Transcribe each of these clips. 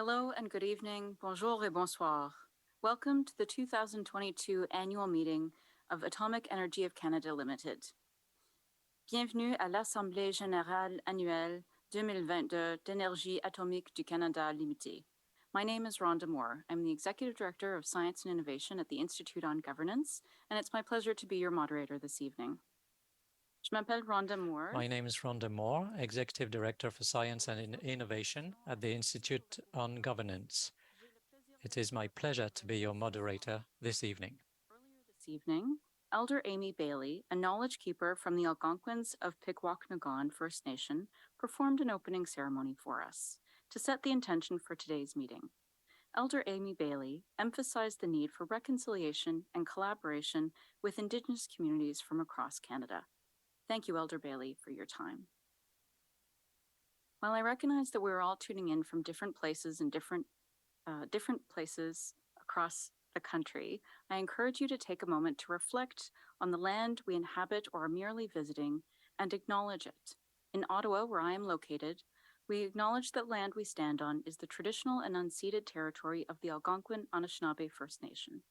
Hello and good evening. Bonjour et bonsoir. Welcome to the 2022 annual meeting of Atomic Energy of Canada Limited. Bienvenue à l'Assemblée générale annuelle 2022 d'Énergie atomique du Canada Limité. My name is Rhonda Moore. I'm the Executive Director of Science and Innovation at the Institute on Governance, and it's my pleasure to be your moderator this evening. Je m'appelle Rhonda Moore. My name is Rhonda Moore, Executive Director for Science and Innovation at the Institute on Governance. It is my pleasure to be your moderator this evening. Earlier this evening, Elder Amy Bailey, a knowledge keeper from the Algonquins of Pikwakanagan First Nation, performed an opening ceremony for us to set the intention for today's meeting. Elder Amy Bailey emphasized the need for reconciliation and collaboration with Indigenous communities from across Canada. Thank you, Elder Bailey, for your time. While I recognize that we're all tuning in from different places and different places across the country, I encourage you to take a moment to reflect on the land we inhabit or are merely visiting and acknowledge it. In Ottawa, where I am located, we acknowledge that land we stand on is the traditional and unceded territory of the Algonquin Anishinaabe First Nation.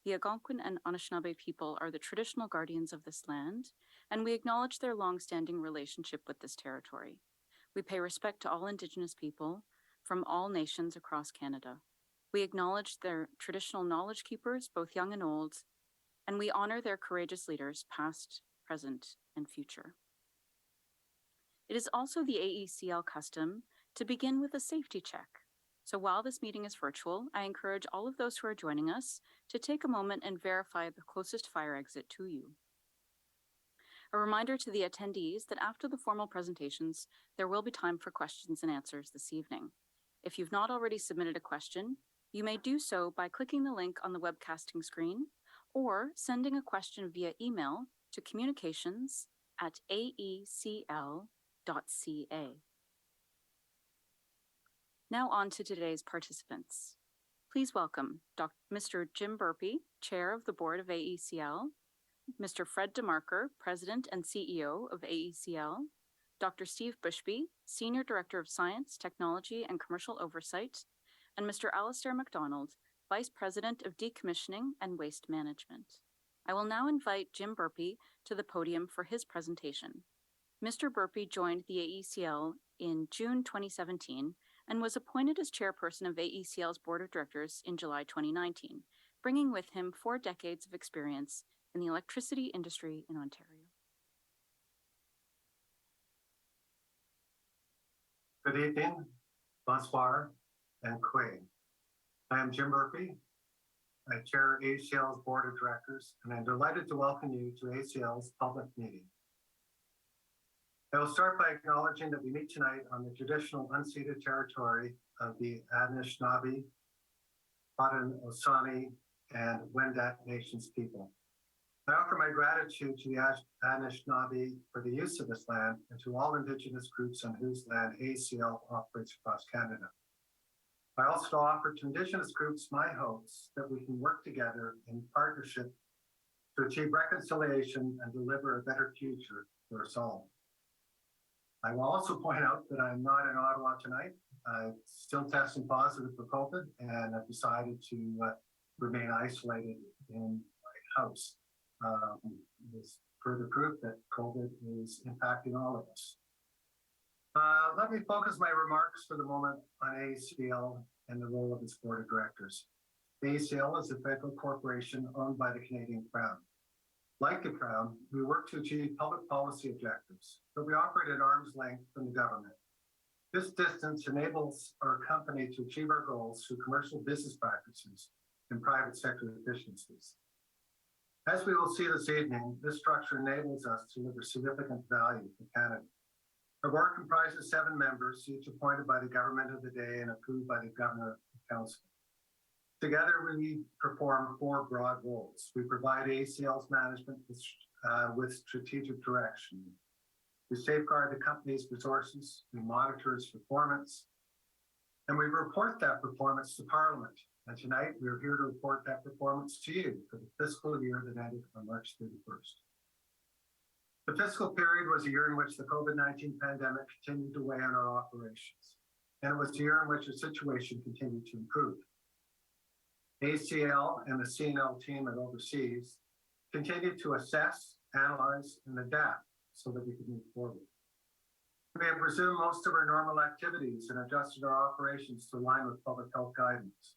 The Algonquin and Anishinaabe people are the traditional guardians of this land, and we acknowledge their long-standing relationship with this territory. We pay respect to all Indigenous people from all nations across Canada. We acknowledge their traditional knowledge keepers, both young and old, and we honor their courageous leaders, past, present, and future. It is also the AECL custom to begin with a safety check. So while this meeting is virtual, I encourage all of those who are joining us to take a moment and verify the closest fire exit to you. A reminder to the attendees that after the formal presentations, there will be time for questions and answers this evening. If you've not already submitted a question, you may do so by clicking the link on the webcasting screen or sending a question via email to communications@aecl.ca. Now on to today's participants. Please welcome Mr. Jim Burpee, Chair of the Board of AECL, Mr. Fred DeMarker, President and CEO of AECL, Dr. Steve Bushby, Senior Director of Science, Technology and Commercial Oversight, and Mr. Alistair MacDonald, Vice President of Decommissioning and Waste Management. I will now invite Jim Burpee to the podium for his presentation. Mr. Burpee joined the AECL in June 2017 and was appointed as chairperson of AECL's Board of Directors in July 2019, bringing with him 4 decades of experience in the electricity industry in Ontario. Good evening, bonsoir, and kwe. I am Jim Burpee. I chair AECL's Board of Directors, and I'm delighted to welcome you to AECL's public meeting. I will start by acknowledging that we meet tonight on the traditional unceded territory of the Anishinaabe, Haudenosaunee, and Wendat Nations people. I offer my gratitude to the Anishinaabe for the use of this land and to all Indigenous groups on whose land AECL operates across Canada. I also offer to Indigenous groups my hopes that we can work together in partnership to achieve reconciliation and deliver a better future for us all. I will also point out that I'm not in Ottawa tonight. I'm still testing positive for COVID, and I've decided to remain isolated in my house. This further proof that COVID is impacting all of us. Let me focus my remarks for the moment on AECL and the role of its board of directors. AECL is a federal corporation owned by the Canadian Crown. Like the Crown, we work to achieve public policy objectives, but we operate at arm's length from the government. This distance enables our company to achieve our goals through commercial business practices and private sector efficiencies. As we will see this evening, this structure enables us to deliver significant value to Canada. Our board comprises 7 members, each appointed by the government of the day and approved by the Governor Council. Together, we perform 4 broad roles. We provide AECL's management with strategic direction. We safeguard the company's resources, we monitor its performance, and we report that performance to Parliament. And tonight, we're here to report that performance to you for the fiscal year that ended on March 31st. The fiscal period was a year in which the COVID-19 pandemic continued to weigh on our operations. and it was a year in which the situation continued to improve. AECL and the CNL team at overseas continued to assess, analyze, and adapt so that we could move forward. We have resumed most of our normal activities and adjusted our operations to align with public health guidance.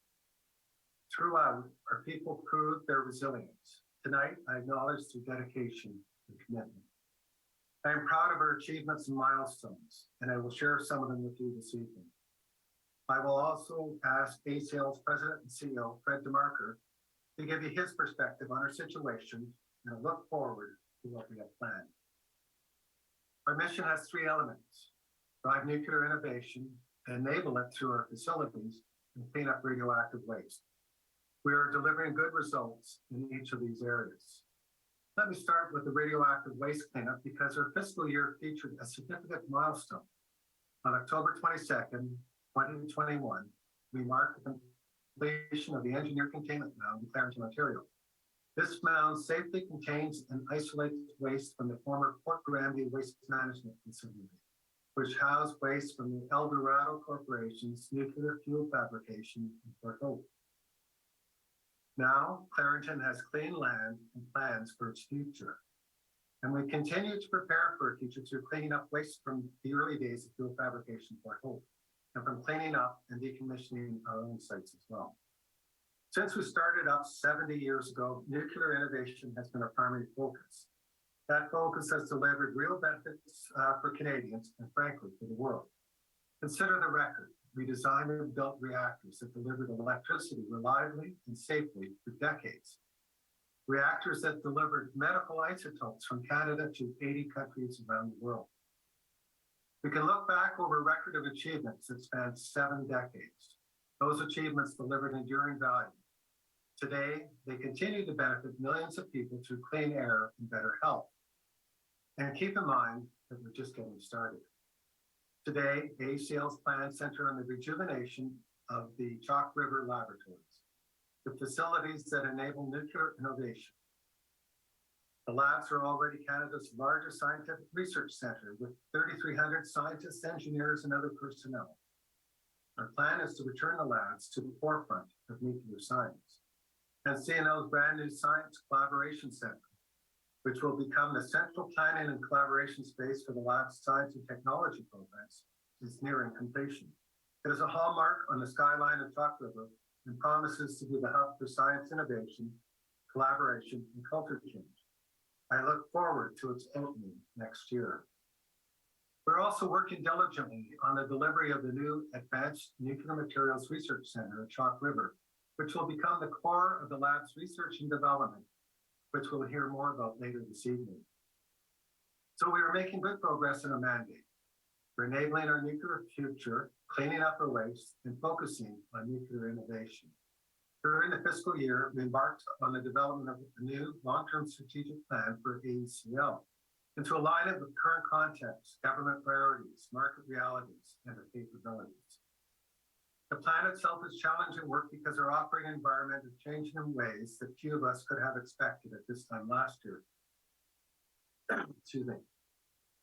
Throughout, our people proved their resilience. Tonight, I acknowledge their dedication and commitment. I am proud of our achievements and milestones, and I will share some of them with you this evening. I will also ask AECL's President and CEO, Fred DeMarker, to give you his perspective on our situation and a look forward to what we have planned. Our mission has three elements: drive nuclear innovation, enable it through our facilities, and clean up radioactive waste. We are delivering good results in each of these areas. Let me start with the radioactive waste cleanup because our fiscal year featured a significant milestone. On October 22nd, 2021, we marked the completion of the engineered containment mound in Clarington, Ontario. This mound safely contains and isolates waste from the former Port Granby Waste Management Facility, which housed waste from the El Dorado Corporation's nuclear fuel fabrication in Port Hope. Now, Clarington has clean land and plans for its future. And we continue to prepare for a future through cleaning up waste from the early days of fuel fabrication in Port Hope, and from cleaning up and decommissioning our own sites as well. Since we started up 70 years ago, nuclear innovation has been our primary focus. That focus has delivered real benefits for Canadians and frankly for the world. Consider the record. We designed and built reactors that delivered electricity reliably and safely for decades. Reactors that delivered medical isotopes from Canada to 80 countries around the world. We can look back over a record of achievements that spanned 7 decades. Those achievements delivered enduring value. Today, they continue to benefit millions of people through clean air and better health. And keep in mind that we're just getting started. Today, AECL's plans center on the rejuvenation of the Chalk River Laboratories, the facilities that enable nuclear innovation. The labs are already Canada's largest scientific research center with 3,300 scientists, engineers, and other personnel. Our plan is to return the labs to the forefront of nuclear science. And CNL's brand new Science Collaboration Center, which will become the central planning and collaboration space for the lab's science and technology programs, is nearing completion. It is a hallmark on the skyline of Chalk River and promises to be the hub for science innovation, collaboration, and culture change. I look forward to its opening next year. We're also working diligently on the delivery of the new Advanced Nuclear Materials Research Center at Chalk River, which will become the core of the lab's research and development, which we'll hear more about later this evening. So we are making good progress in our mandate. We're enabling our nuclear future, cleaning up our waste, and focusing on nuclear innovation. During the fiscal year, we embarked on the development of a new long-term strategic plan for AECL, and to align it with current context, government priorities, market realities, and our capabilities. The plan itself is challenging work because our operating environment is changing in ways that few of us could have expected at this time last year. Excuse me.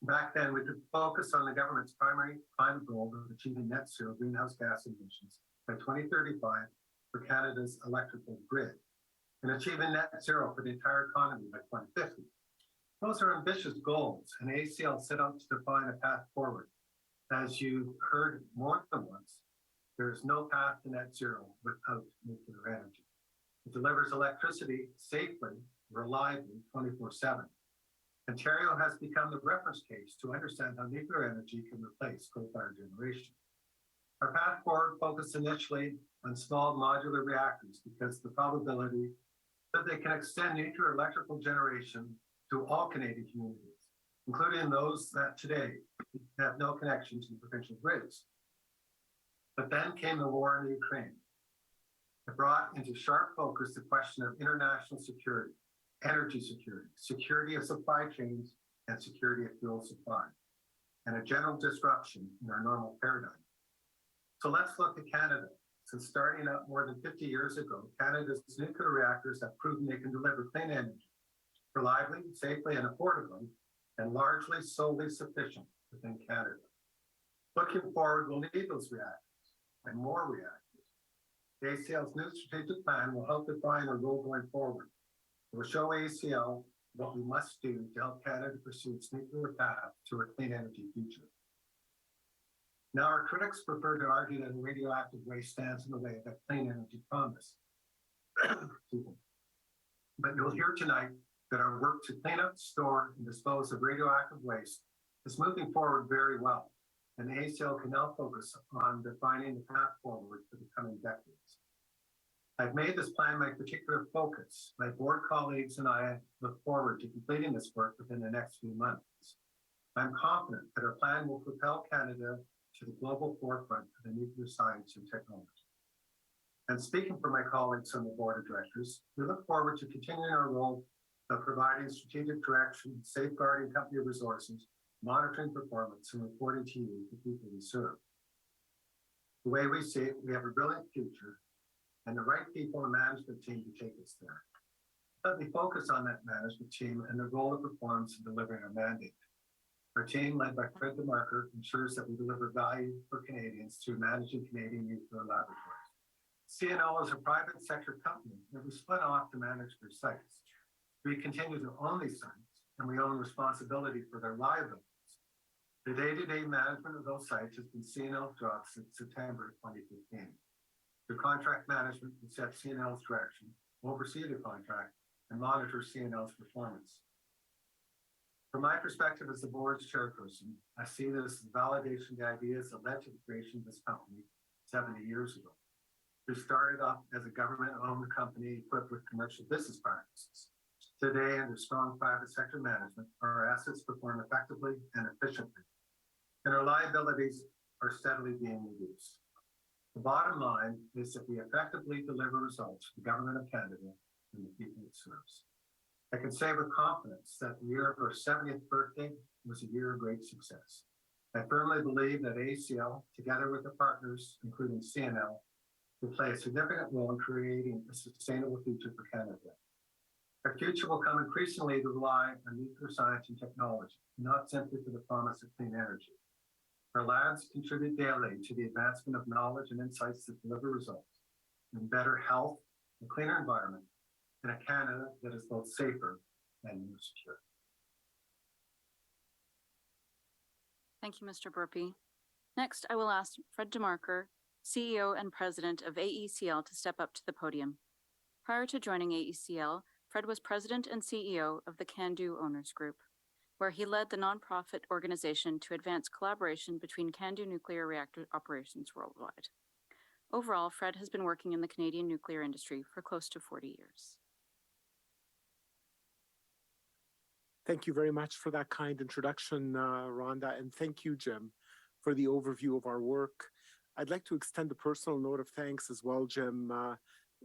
Back then, we could focus on the government's primary climate goal of achieving net zero greenhouse gas emissions by 2035 for Canada's electrical grid, and achieving net zero for the entire economy by 2050. Those are ambitious goals, and AECL set out to define a path forward. As you heard more than once, there is no path to net zero without nuclear energy. It delivers electricity safely, reliably, 24/7. Ontario has become the reference case to understand how nuclear energy can replace coal-fired generation. Our path forward focused initially on small modular reactors because the probability that they can extend nuclear electrical generation to all Canadian communities, including those that today have no connection to the provincial grids. But then came the war in Ukraine. It brought into sharp focus the question of international security, energy security, security of supply chains, and security of fuel supply, and a general disruption in our normal paradigm. So let's look at Canada. Since starting up more than 50 years ago, Canada's nuclear reactors have proven they can deliver clean energy, reliably, safely, and affordably, and largely solely sufficient within Canada. Looking forward, we'll need those reactors and more reactors. The AECL's new strategic plan will help define our role going forward. It will show AECL what we must do to help Canada pursue its nuclear path to a clean energy future. Now, our critics prefer to argue that radioactive waste stands in the way of that clean energy promise. But you'll hear tonight that our work to clean up, store, and dispose of radioactive waste is moving forward very well, and the AECL can now focus on defining the path forward for the coming decades. I've made this plan my particular focus. My board colleagues and I look forward to completing this work within the next few months. I'm confident that our plan will propel Canada to the global forefront of the nuclear science and technology. And speaking for my colleagues on the board of directors, we look forward to continuing our role of providing strategic direction, safeguarding company resources, monitoring performance, and reporting to you, the people we serve. The way we see it, we have a brilliant future and the right people and management team to take us there. Let me focus on that management team and the role it performs in delivering our mandate. Our team, led by Fred DeMarker, ensures that we deliver value for Canadians through managing Canadian nuclear laboratories. CNL is a private sector company that we split off to manage their sites. We continue to own these sites, and we own responsibility for their liabilities. The day-to-day management of those sites has been CNL's job since September 2015. The contract management will set CNL's direction, oversee the contract, and monitor CNL's performance. From my perspective as the board's chairperson, I see this as validation of the ideas that led to the creation of this company 70 years ago. We started off as a government-owned company equipped with commercial business practices. Today, under strong private sector management, our assets perform effectively and efficiently, and our liabilities are steadily being reduced. The bottom line is that we effectively deliver results for the Government of Canada and the people it serves. I can say with confidence that the year of our 70th birthday was a year of great success. I firmly believe that AECL, together with the partners, including CNL, will play a significant role in creating a sustainable future for Canada. Our future will come increasingly to rely on nuclear science and technology, not simply for the promise of clean energy. Our labs contribute daily to the advancement of knowledge and insights that deliver results in better health, a cleaner environment, and a Canada that is both safer and more secure. Thank you, Mr. Burpee. Next, I will ask Fred DeMarker, CEO and President of AECL, to step up to the podium. Prior to joining AECL, Fred was President and CEO of the CANDU Owners Group, where he led the nonprofit organization to advance collaboration between CANDU nuclear reactor operations worldwide. Overall, Fred has been working in the Canadian nuclear industry for close to 40 years. Thank you very much for that kind introduction, Rhonda, and thank you, Jim, for the overview of our work. I'd like to extend a personal note of thanks as well, Jim,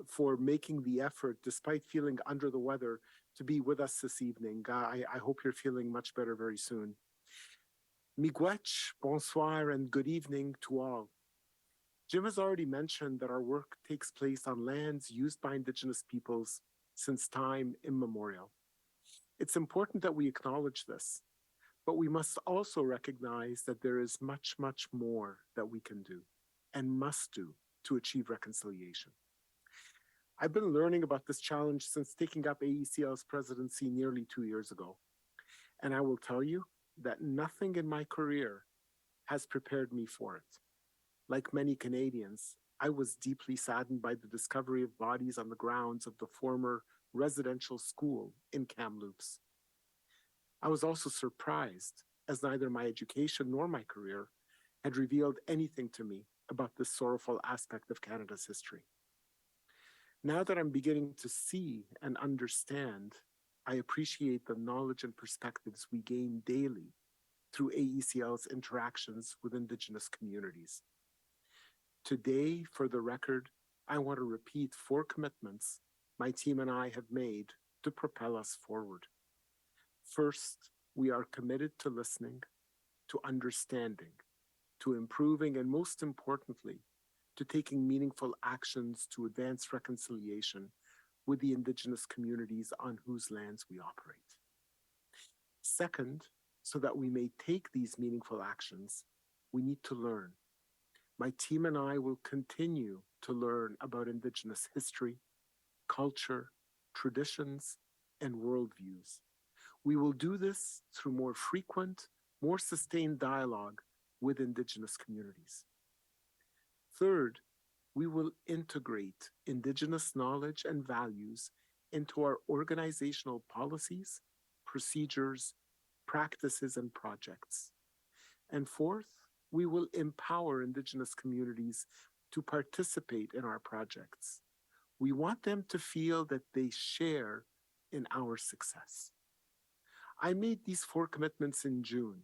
for making the effort, despite feeling under the weather, to be with us this evening. I hope you're feeling much better very soon. Miigwech, bonsoir, and good evening to all. Jim has already mentioned that our work takes place on lands used by Indigenous peoples since time immemorial. It's important that we acknowledge this, but we must also recognize that there is much, much more that we can do and must do to achieve reconciliation. I've been learning about this challenge since taking up AECL's presidency nearly 2 years ago. And I will tell you that nothing in my career has prepared me for it. Like many Canadians, I was deeply saddened by the discovery of bodies on the grounds of the former residential school in Kamloops. I was also surprised, as neither my education nor my career had revealed anything to me about this sorrowful aspect of Canada's history. Now that I'm beginning to see and understand, I appreciate the knowledge and perspectives we gain daily through AECL's interactions with Indigenous communities. Today, for the record, I want to repeat 4 commitments my team and I have made to propel us forward. First, we are committed to listening, to understanding, to improving, and most importantly, to taking meaningful actions to advance reconciliation with the Indigenous communities on whose lands we operate. Second, so that we may take these meaningful actions, We need to learn. My team and I will continue to learn about Indigenous history, culture, traditions, and worldviews. We will do this through more frequent, more sustained dialogue with Indigenous communities. Third, we will integrate Indigenous knowledge and values into our organizational policies, procedures, practices, and projects. And fourth, we will empower Indigenous communities to participate in our projects. We want them to feel that they share in our success. I made these 4 commitments in June.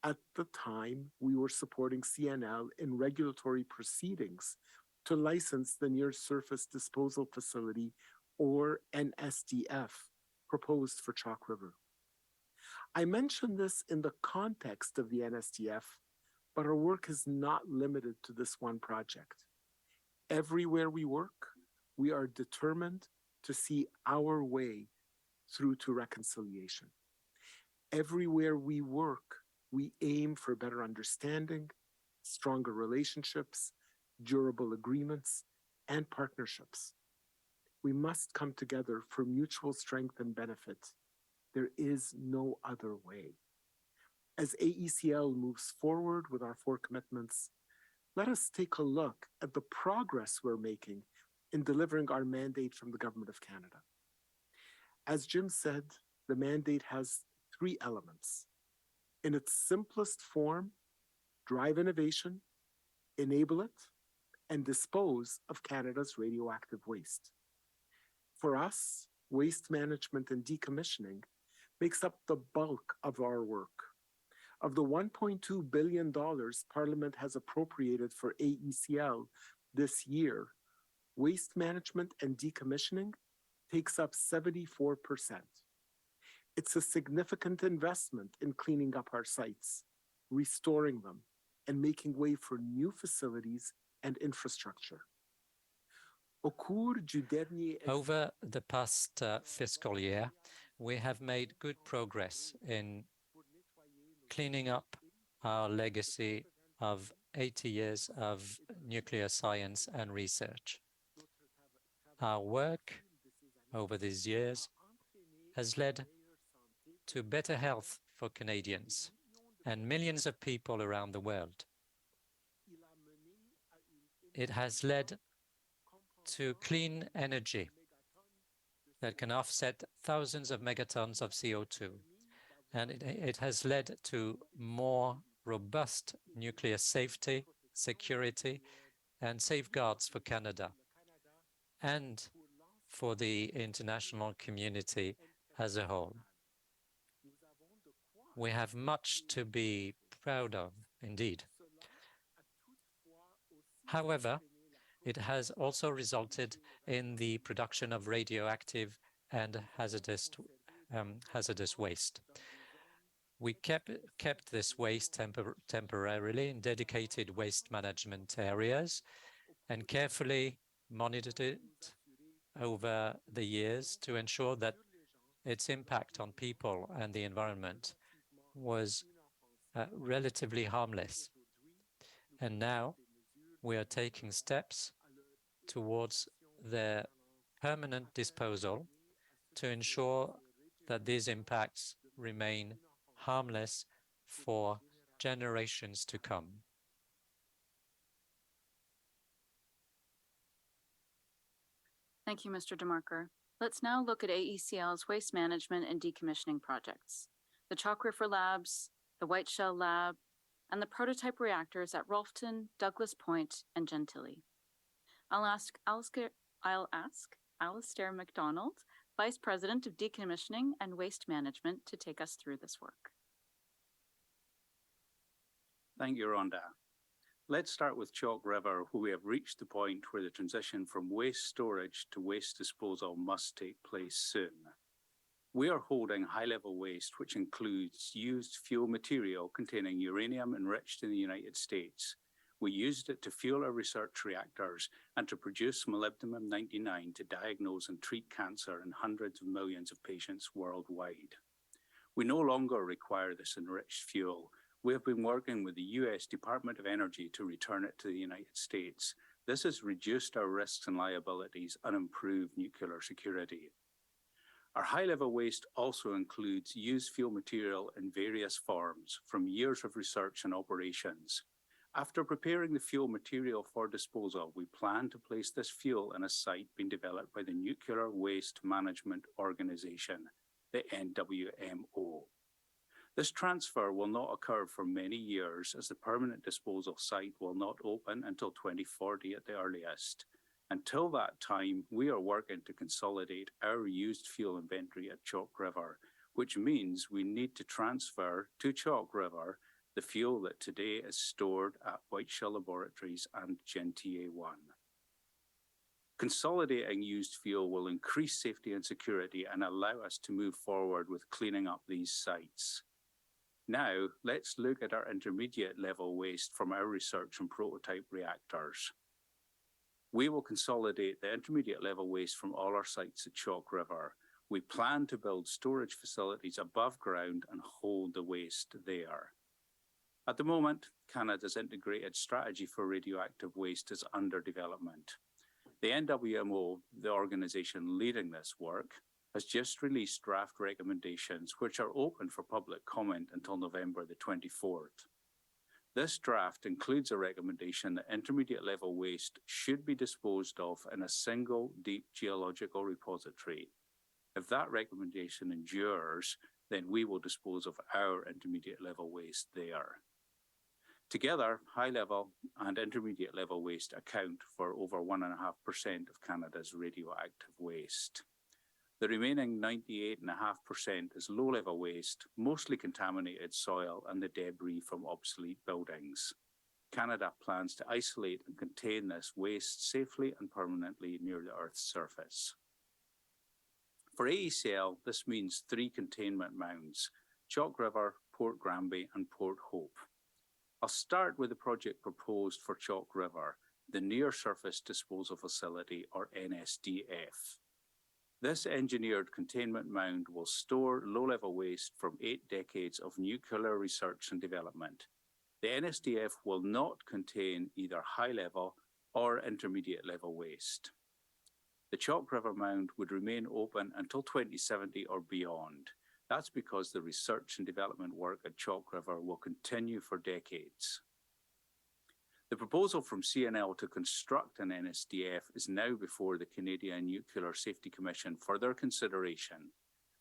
At the time, we were supporting CNL in regulatory proceedings to license the Near Surface Disposal Facility, or NSDF, proposed for Chalk River. I mention this in the context of the NSDF, but our work is not limited to this one project. Everywhere we work, we are determined to see our way through to reconciliation. Everywhere we work, we aim for better understanding, stronger relationships, durable agreements, and partnerships. We must come together for mutual strength and benefit. There is no other way. As AECL moves forward with our 4 commitments, let us take a look at the progress we're making in delivering our mandate from the Government of Canada. As Jim said, the mandate has 3 elements. In its simplest form, drive innovation, enable it, and dispose of Canada's radioactive waste. For us, waste management and decommissioning makes up the bulk of our work. Of the $1.2 billion Parliament has appropriated for AECL this year, waste management and decommissioning takes up 74%. It's a significant investment in cleaning up our sites, restoring them, and making way for new facilities and infrastructure. Over the past fiscal year, we have made good progress in cleaning up our legacy of 80 years of nuclear science and research. Our work over these years has led to better health for Canadians and millions of people around the world. It has led to clean energy that can offset thousands of megatons of CO2. And it has led to more robust nuclear safety, security, and safeguards for Canada and for the international community as a whole. We have much to be proud of, indeed. However, it has also resulted in the production of radioactive and hazardous waste. We kept this waste temporarily in dedicated waste management areas and carefully monitored it over the years to ensure that its impact on people and the environment was relatively harmless. And now we are taking steps towards their permanent disposal to ensure that these impacts remain harmless for generations to come. Thank you, Mr. DeMarker. Let's now look at AECL's waste management and decommissioning projects. The Chalk River Labs, the White Shell Lab, and the prototype reactors at Rolfton, Douglas Point, and Gentilly. I'll ask Alistair MacDonald, Vice President of Decommissioning and Waste Management, to take us through this work. Thank you, Rhonda. Let's start with Chalk River, where we have reached the point where the transition from waste storage to waste disposal must take place soon. We are holding high-level waste, which includes used fuel material containing uranium enriched in the United States. We used it to fuel our research reactors and to produce molybdenum-99 to diagnose and treat cancer in hundreds of millions of patients worldwide. We no longer require this enriched fuel. We have been working with the US Department of Energy to return it to the United States. This has reduced our risks and liabilities and improved nuclear security. Our high-level waste also includes used fuel material in various forms from years of research and operations. After preparing the fuel material for disposal, we plan to place this fuel in a site being developed by the Nuclear Waste Management Organization, the NWMO. This transfer will not occur for many years, as the permanent disposal site will not open until 2040 at the earliest. Until that time, we are working to consolidate our used fuel inventory at Chalk River, which means we need to transfer to Chalk River the fuel that today is stored at Whiteshell Laboratories and Gentier 1. Consolidating used fuel will increase safety and security and allow us to move forward with cleaning up these sites. Now, let's look at our intermediate level waste from our research and prototype reactors. We will consolidate the intermediate level waste from all our sites at Chalk River. We plan to build storage facilities above ground and hold the waste there. At the moment, Canada's integrated strategy for radioactive waste is under development. The NWMO, the organisation leading this work, has just released draft recommendations which are open for public comment until November the 24th. This draft includes a recommendation that intermediate level waste should be disposed of in a single deep geological repository. If that recommendation endures, then we will dispose of our intermediate level waste there. Together, high level and intermediate level waste account for over 1.5% of Canada's radioactive waste. The remaining 98.5% is low-level waste, mostly contaminated soil and the debris from obsolete buildings. Canada plans to isolate and contain this waste safely and permanently near the Earth's surface. For AECL, this means 3 containment mounds: Chalk River, Port Granby and Port Hope. I'll start with the project proposed for Chalk River, the Near Surface Disposal Facility, or NSDF. This engineered containment mound will store low-level waste from 8 decades of nuclear research and development. The NSDF will not contain either high-level or intermediate-level waste. The Chalk River mound would remain open until 2070 or beyond. That's because the research and development work at Chalk River will continue for decades. The proposal from CNL to construct an NSDF is now before the Canadian Nuclear Safety Commission for their consideration,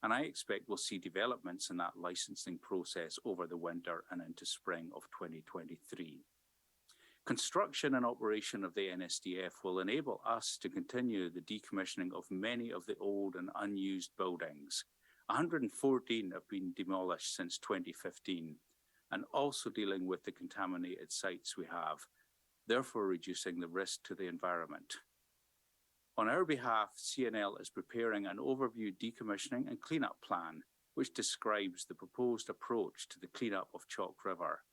and I expect we'll see developments in that licensing process over the winter and into spring of 2023. Construction and operation of the NSDF will enable us to continue the decommissioning of many of the old and unused buildings. 114 have been demolished since 2015, and also dealing with the contaminated sites we have, therefore reducing the risk to the environment. On our behalf, CNL is preparing an overview decommissioning and cleanup plan, which describes the proposed approach to the cleanup of Chalk River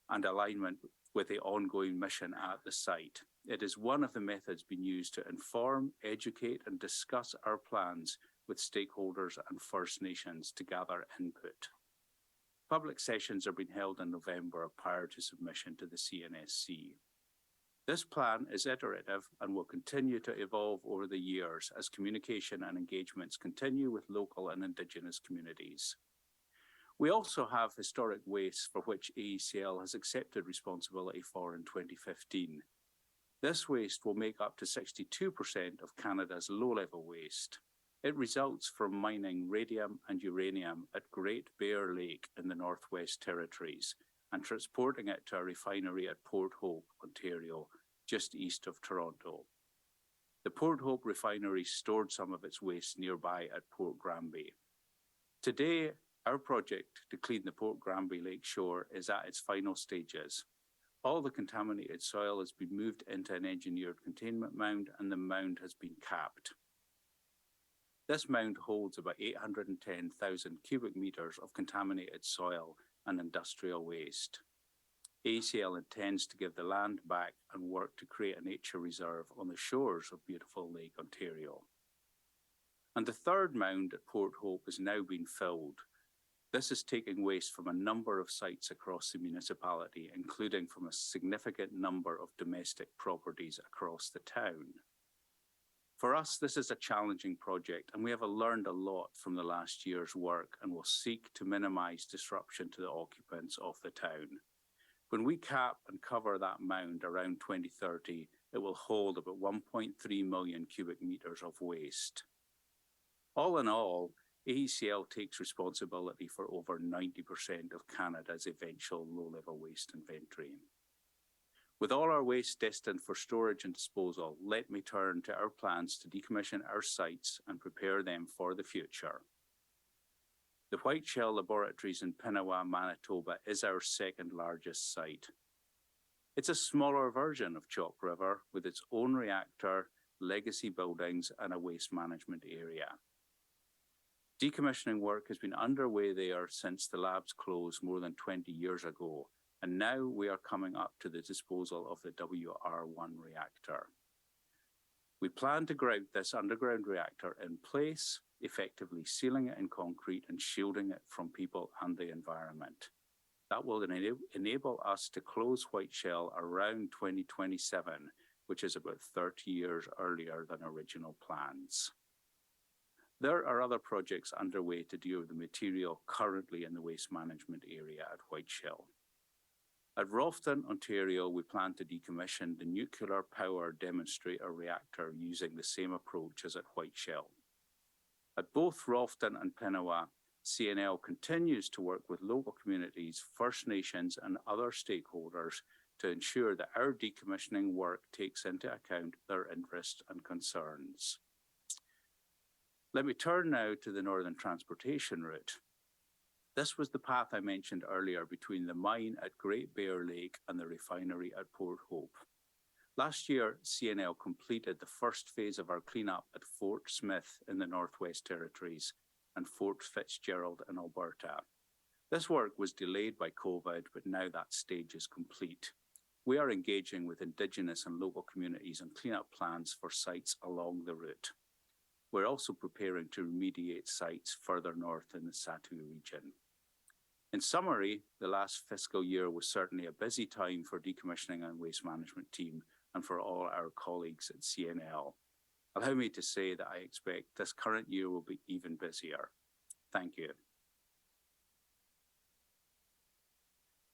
and alignment with the ongoing mission at the site. It is one of the methods being used to inform, educate, and discuss our plans with stakeholders and First Nations to gather input. Public sessions are being held in November prior to submission to the CNSC. This plan is iterative and will continue to evolve over the years as communication and engagements continue with local and Indigenous communities. We also have historic waste for which AECL has accepted responsibility for in 2015. This waste will make up to 62% of Canada's low-level waste. It results from mining radium and uranium at Great Bear Lake in the Northwest Territories and transporting it to a refinery at Port Hope, Ontario, just east of Toronto. The Port Hope refinery stored some of its waste nearby at Port Granby. Today, our project to clean the Port Granby lake shore is at its final stages. All the contaminated soil has been moved into an engineered containment mound and the mound has been capped. This mound holds about 810,000 cubic meters of contaminated soil and industrial waste. AECL intends to give the land back and work to create a nature reserve on the shores of beautiful Lake Ontario. And the third mound at Port Hope is now being filled. This is taking waste from a number of sites across the municipality, including from a significant number of domestic properties across the town. For us, this is a challenging project, and we have learned a lot from the last year's work and will seek to minimize disruption to the occupants of the town. When we cap and cover that mound around 2030, it will hold about 1.3 million cubic meters of waste. All in all, AECL takes responsibility for over 90% of Canada's eventual low-level waste inventory. With all our waste destined for storage and disposal, let me turn to our plans to decommission our sites and prepare them for the future. The White Shell Laboratories in Pinawa, Manitoba is our second largest site. It's a smaller version of Chalk River with its own reactor, legacy buildings, and a waste management area. Decommissioning work has been underway there since the labs closed more than 20 years ago, and now we are coming up to the disposal of the WR1 reactor. We plan to grout this underground reactor in place, effectively sealing it in concrete and shielding it from people and the environment. That will enable us to close White Shell around 2027, which is about 30 years earlier than original plans. There are other projects underway to deal with the material currently in the waste management area at White Shell. At Ralphton, Ontario, we plan to decommission the nuclear power demonstrator reactor using the same approach as at White Shell. At both Ralphton and Pinawa, CNL continues to work with local communities, First Nations, and other stakeholders to ensure that our decommissioning work takes into account their interests and concerns. Let me turn now to the Northern Transportation Route. This was the path I mentioned earlier between the mine at Great Bear Lake and the refinery at Port Hope. Last year, CNL completed the first phase of our cleanup at Fort Smith in the Northwest Territories and Fort Fitzgerald in Alberta. This work was delayed by COVID, but now that stage is complete. We are engaging with Indigenous and local communities on cleanup plans for sites along the route. We're also preparing to remediate sites further north in the Satu region. In summary, the last fiscal year was certainly a busy time for decommissioning and waste management team and for all our colleagues at CNL. Allow me to say that I expect this current year will be even busier. Thank you.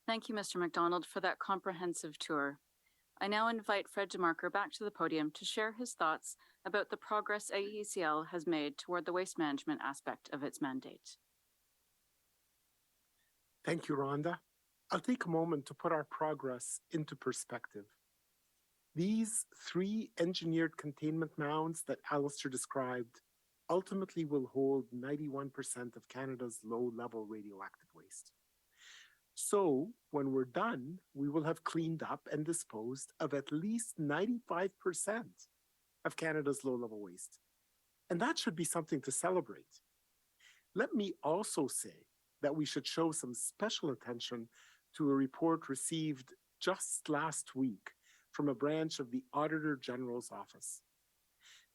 Thank you, Mr. MacDonald, for that comprehensive tour. I now invite Fred DeMarker back to the podium to share his thoughts about the progress AECL has made toward the waste management aspect of its mandate. Thank you, Rhonda. I'll take a moment to put our progress into perspective. These 3 engineered containment mounds that Alistair described ultimately will hold 91% of Canada's low-level radioactive waste. So when we're done, we will have cleaned up and disposed of at least 95% of Canada's low-level waste. And that should be something to celebrate. Let me also say that we should show some special attention to a report received just last week from a branch of the Auditor General's Office.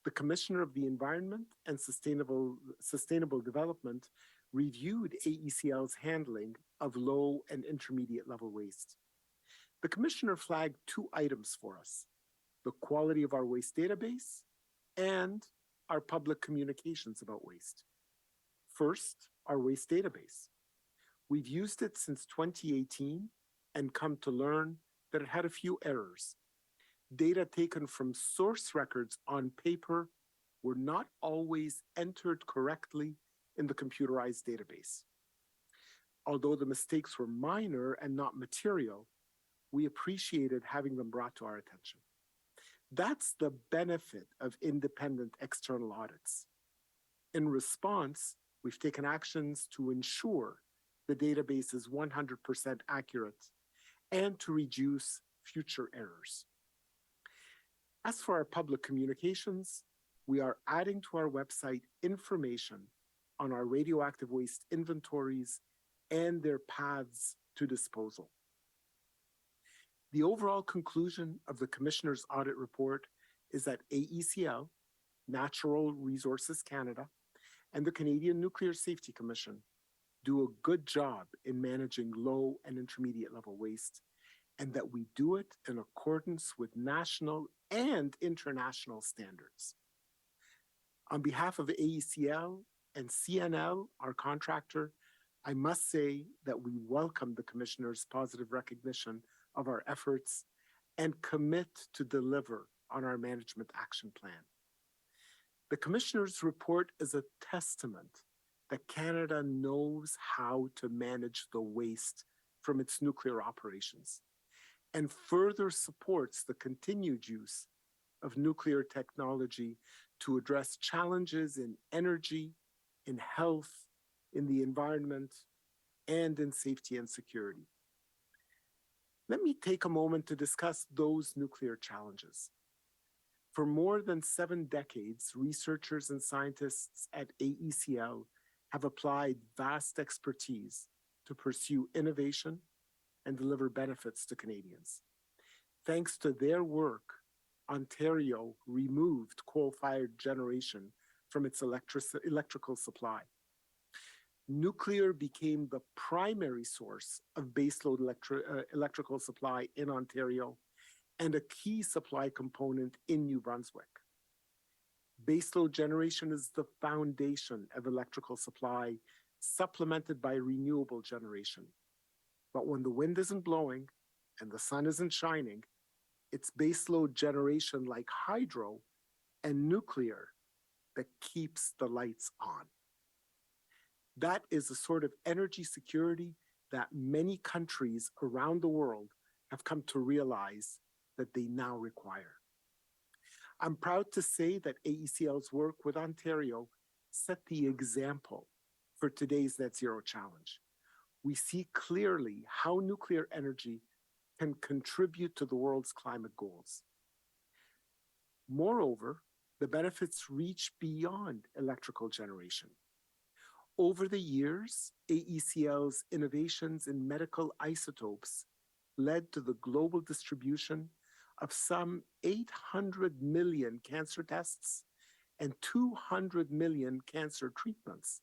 The Commissioner of the Environment and Sustainable Development reviewed AECL's handling of low and intermediate level waste. The Commissioner flagged 2 items for us: the quality of our waste database and our public communications about waste. First, our waste database. We've used it since 2018 and come to learn that it had a few errors. Data taken from source records on paper were not always entered correctly in the computerized database. Although the mistakes were minor and not material, we appreciated having them brought to our attention. That's the benefit of independent external audits. In response, we've taken actions to ensure the database is 100% accurate and to reduce future errors. As for our public communications, we are adding to our website information on our radioactive waste inventories and their paths to disposal. The overall conclusion of the Commissioner's audit report is that AECL, Natural Resources Canada, and the Canadian Nuclear Safety Commission do a good job in managing low and intermediate level waste, and that we do it in accordance with national and international standards. On behalf of AECL and CNL, our contractor, I must say that we welcome the Commissioner's positive recognition of our efforts and commit to deliver on our management action plan. The Commissioner's report is a testament that Canada knows how to manage the waste from its nuclear operations and further supports the continued use of nuclear technology to address challenges in energy, in health, in the environment, and in safety and security. Let me take a moment to discuss those nuclear challenges. For more than 7 decades, researchers and scientists at AECL have applied vast expertise to pursue innovation and deliver benefits to Canadians. Thanks to their work, Ontario removed coal-fired generation from its electrical supply. Nuclear became the primary source of baseload electrical supply in Ontario and a key supply component in New Brunswick. Baseload generation is the foundation of electrical supply, supplemented by renewable generation. But when the wind isn't blowing and the sun isn't shining, it's baseload generation like hydro and nuclear that keeps the lights on. That is a sort of energy security that many countries around the world have come to realize that they now require. I'm proud to say that AECL's work with Ontario set the example for today's net zero challenge. We see clearly how nuclear energy can contribute to the world's climate goals. Moreover, the benefits reach beyond electrical generation. Over the years, AECL's innovations in medical isotopes led to the global distribution of some 800 million cancer tests and 200 million cancer treatments.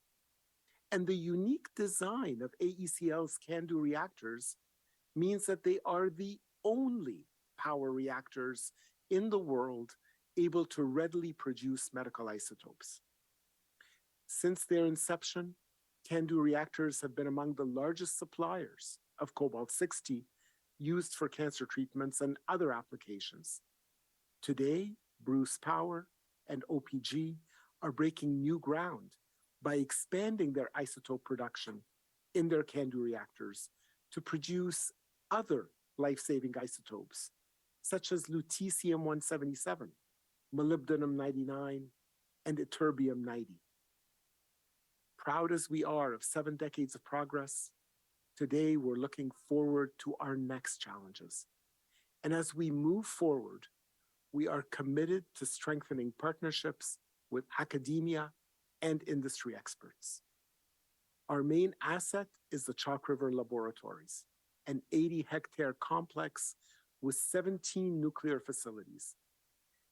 And the unique design of AECL's CANDU reactors means that they are the only power reactors in the world able to readily produce medical isotopes. Since their inception, CANDU reactors have been among the largest suppliers of cobalt-60 used for cancer treatments and other applications. Today, Bruce Power and OPG are breaking new ground by expanding their isotope production in their CANDU reactors to produce other life-saving isotopes, such as lutetium-177, molybdenum-99, and ytterbium-90. Proud as we are of 7 decades of progress, today we're looking forward to our next challenges. And as we move forward, we are committed to strengthening partnerships with academia and industry experts. Our main asset is the Chalk River Laboratories, an 80-hectare complex with 17 nuclear facilities.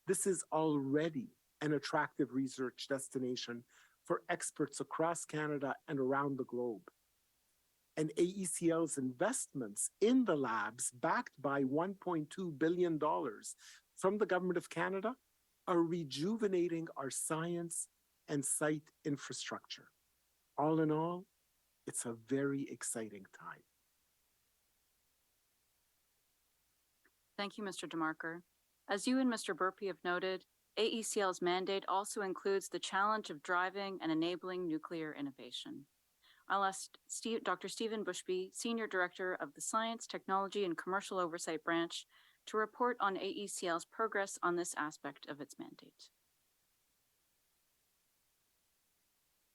This is already an attractive research destination for experts across Canada and around the globe. And AECL's investments in the labs, backed by $1.2 billion from the Government of Canada, are rejuvenating our science and site infrastructure. All in all, it's a very exciting time. Thank you, Mr. DeMarker. As you and Mr. Burpee have noted, AECL's mandate also includes the challenge of driving and enabling nuclear innovation. I'll ask Dr. Stephen Bushby, Senior Director of the Science, Technology, and Commercial Oversight Branch, to report on AECL's progress on this aspect of its mandate.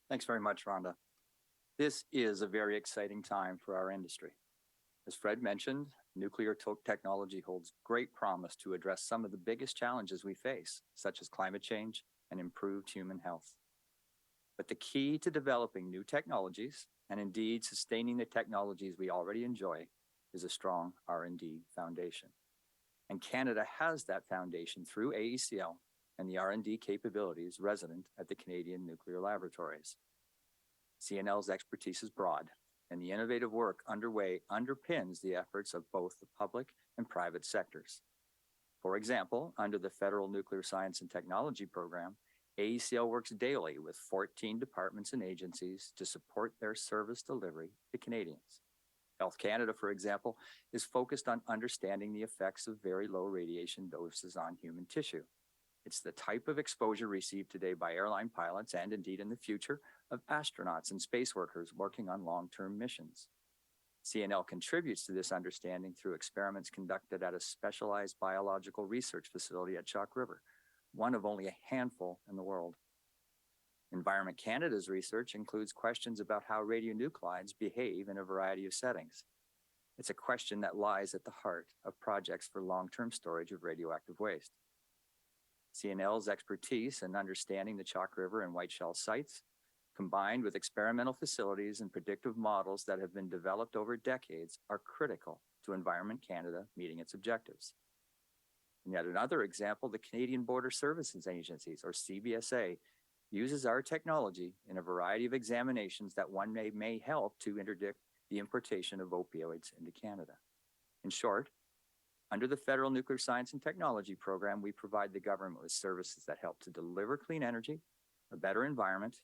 Thanks very much, Rhonda. This is a very exciting time for our industry. As Fred mentioned, nuclear technology holds great promise to address some of the biggest challenges we face, such as climate change and improved human health. But the key to developing new technologies, and indeed sustaining the technologies we already enjoy, is a strong R&D foundation. And Canada has that foundation through AECL and the R&D capabilities resident at the Canadian Nuclear Laboratories. CNL's expertise is broad, and the innovative work underway underpins the efforts of both the public and private sectors. For example, under the Federal Nuclear Science and Technology Program, AECL works daily with 14 departments and agencies to support their service delivery to Canadians. Health Canada, for example, is focused on understanding the effects of very low radiation doses on human tissue. It's the type of exposure received today by airline pilots and indeed in the future of astronauts and space workers working on long-term missions. CNL contributes to this understanding through experiments conducted at a specialized biological research facility at Chalk River, one of only a handful in the world. Environment Canada's research includes questions about how radionuclides behave in a variety of settings. It's a question that lies at the heart of projects for long-term storage of radioactive waste. CNL's expertise in understanding the Chalk River and Whiteshell sites, combined with experimental facilities and predictive models that have been developed over decades, are critical to Environment Canada meeting its objectives. And yet another example, the Canadian Border Services Agencies, or CBSA, uses our technology in a variety of examinations that one may help to interdict the importation of opioids into Canada. In short, under the Federal Nuclear Science and Technology Program, we provide the government with services that help to deliver clean energy, a better environment,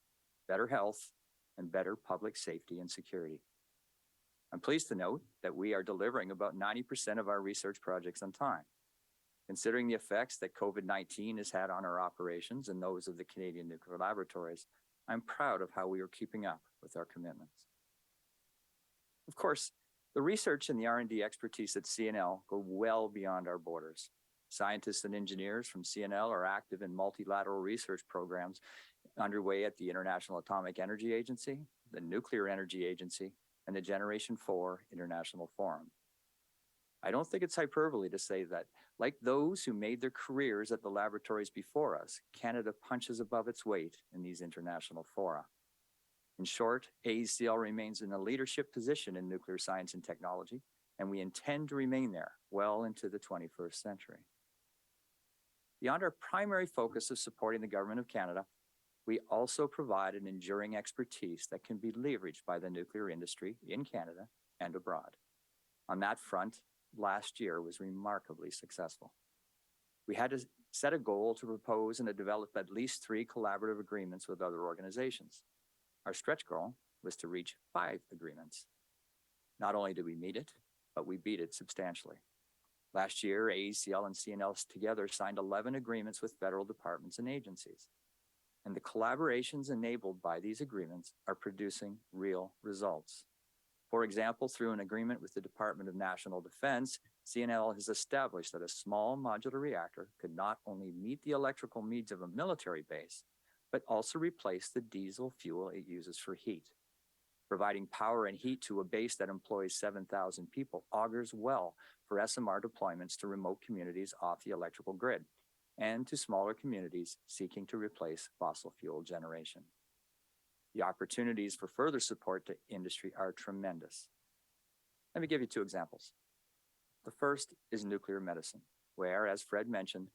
better health, and better public safety and security. I'm pleased to note that we are delivering about 90% of our research projects on time. Considering the effects that COVID-19 has had on our operations and those of the Canadian nuclear laboratories, I'm proud of how we are keeping up with our commitments. Of course, the research and the R&D expertise at CNL go well beyond our borders. Scientists and engineers from CNL are active in multilateral research programs underway at the International Atomic Energy Agency, the Nuclear Energy Agency, and the Generation 4 International Forum. I don't think it's hyperbole to say that, like those who made their careers at the laboratories before us, Canada punches above its weight in these international fora. In short, AECL remains in a leadership position in nuclear science and technology, and we intend to remain there well into the 21st century. Beyond our primary focus of supporting the Government of Canada, we also provide an enduring expertise that can be leveraged by the nuclear industry in Canada and abroad. On that front, last year was remarkably successful. We had to set a goal to propose and to develop at least 3 collaborative agreements with other organizations. Our stretch goal was to reach 5 agreements. Not only did we meet it, but we beat it substantially. Last year, AECL and CNL together signed 11 agreements with federal departments and agencies. And the collaborations enabled by these agreements are producing real results. For example, through an agreement with the Department of National Defense, CNL has established that a small modular reactor could not only meet the electrical needs of a military base, but also replace the diesel fuel it uses for heat. Providing power and heat to a base that employs 7,000 people augurs well for SMR deployments to remote communities off the electrical grid and to smaller communities seeking to replace fossil fuel generation. The opportunities for further support to industry are tremendous. Let me give you 2 examples. The first is nuclear medicine, where, as Fred mentioned,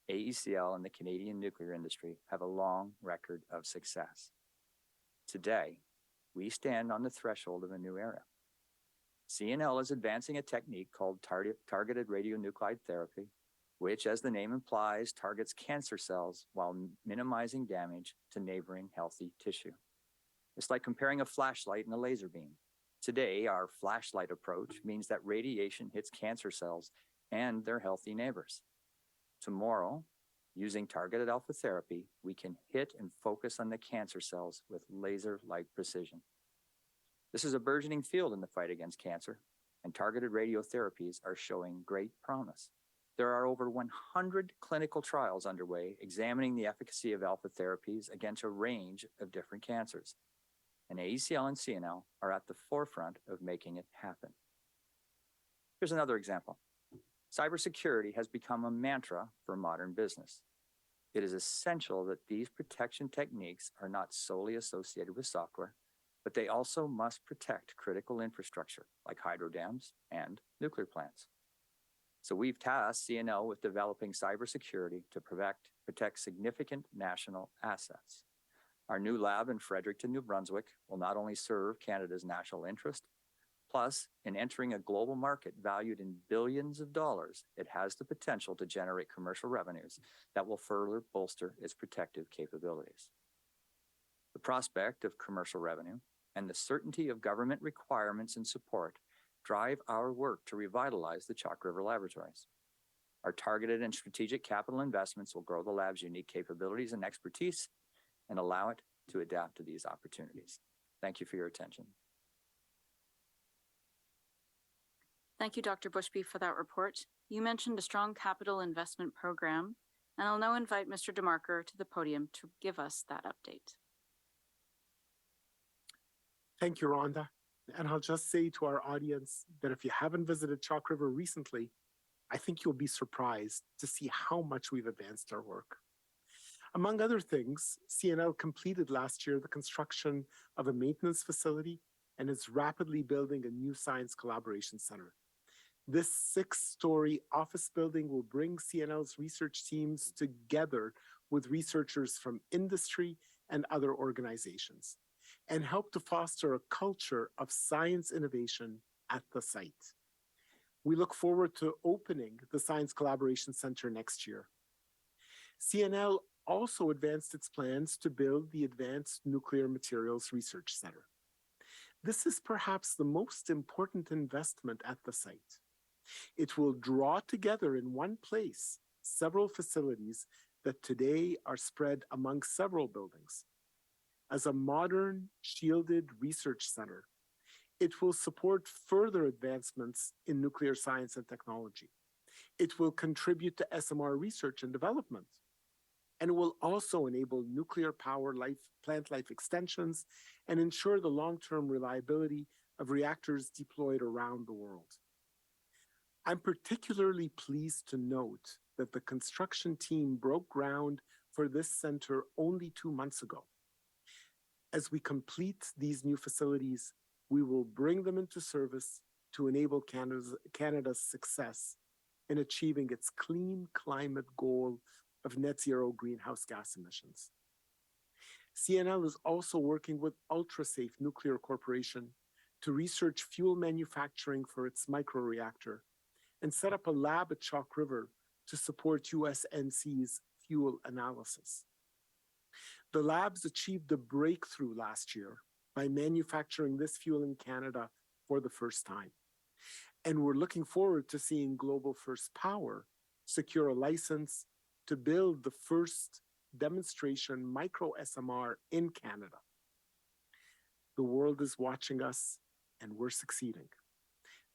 AECL and the Canadian nuclear industry have a long record of success. Today, we stand on the threshold of a new era. CNL is advancing a technique called targeted radionuclide therapy, which, as the name implies, targets cancer cells while minimizing damage to neighboring healthy tissue. It's like comparing a flashlight and a laser beam. Today, our flashlight approach means that radiation hits cancer cells and their healthy neighbors. Tomorrow, using targeted alpha therapy, we can hit and focus on the cancer cells with laser-like precision. This is a burgeoning field in the fight against cancer, and targeted radiotherapies are showing great promise. There are over 100 clinical trials underway examining the efficacy of alpha therapies against a range of different cancers. And AECL and CNL are at the forefront of making it happen. Here's another example. Cybersecurity has become a mantra for modern business. It is essential that these protection techniques are not solely associated with software, but they also must protect critical infrastructure like hydro dams and nuclear plants. So we've tasked CNL with developing cybersecurity to protect significant national assets. Our new lab in Fredericton, New Brunswick will not only serve Canada's national interest, plus, in entering a global market valued in billions of dollars, it has the potential to generate commercial revenues that will further bolster its protective capabilities. The prospect of commercial revenue and the certainty of government requirements and support drive our work to revitalize the Chalk River Laboratories. Our targeted and strategic capital investments will grow the lab's unique capabilities and expertise and allow it to adapt to these opportunities. Thank you for your attention. Thank you, Dr. Bushby, for that report. You mentioned a strong capital investment program, and I'll now invite Mr. DeMarker to the podium to give us that update. Thank you, Rhonda. And I'll just say to our audience that if you haven't visited Chalk River recently, I think you'll be surprised to see how much we've advanced our work. Among other things, CNL completed last year the construction of a maintenance facility and is rapidly building a new science collaboration center. This 6-story office building will bring CNL's research teams together with researchers from industry and other organizations and help to foster a culture of science innovation at the site. We look forward to opening the Science Collaboration Center next year. CNL also advanced its plans to build the Advanced Nuclear Materials Research Center. This is perhaps the most important investment at the site. It will draw together in one place several facilities that today are spread among several buildings. As a modern, shielded research center, it will support further advancements in nuclear science and technology. It will contribute to SMR research and development, and it will also enable nuclear power plant life extensions and ensure the long-term reliability of reactors deployed around the world. I'm particularly pleased to note that the construction team broke ground for this center only 2 months ago. As we complete these new facilities, we will bring them into service to enable Canada's success in achieving its clean climate goal of net zero greenhouse gas emissions. CNL is also working with UltraSafe Nuclear Corporation to research fuel manufacturing for its microreactor and set up a lab at Chalk River to support USNC's fuel analysis. The labs achieved a breakthrough last year by manufacturing this fuel in Canada for the first time. And we're looking forward to seeing Global First Power secure a license to build the first demonstration micro SMR in Canada. The world is watching us, and we're succeeding.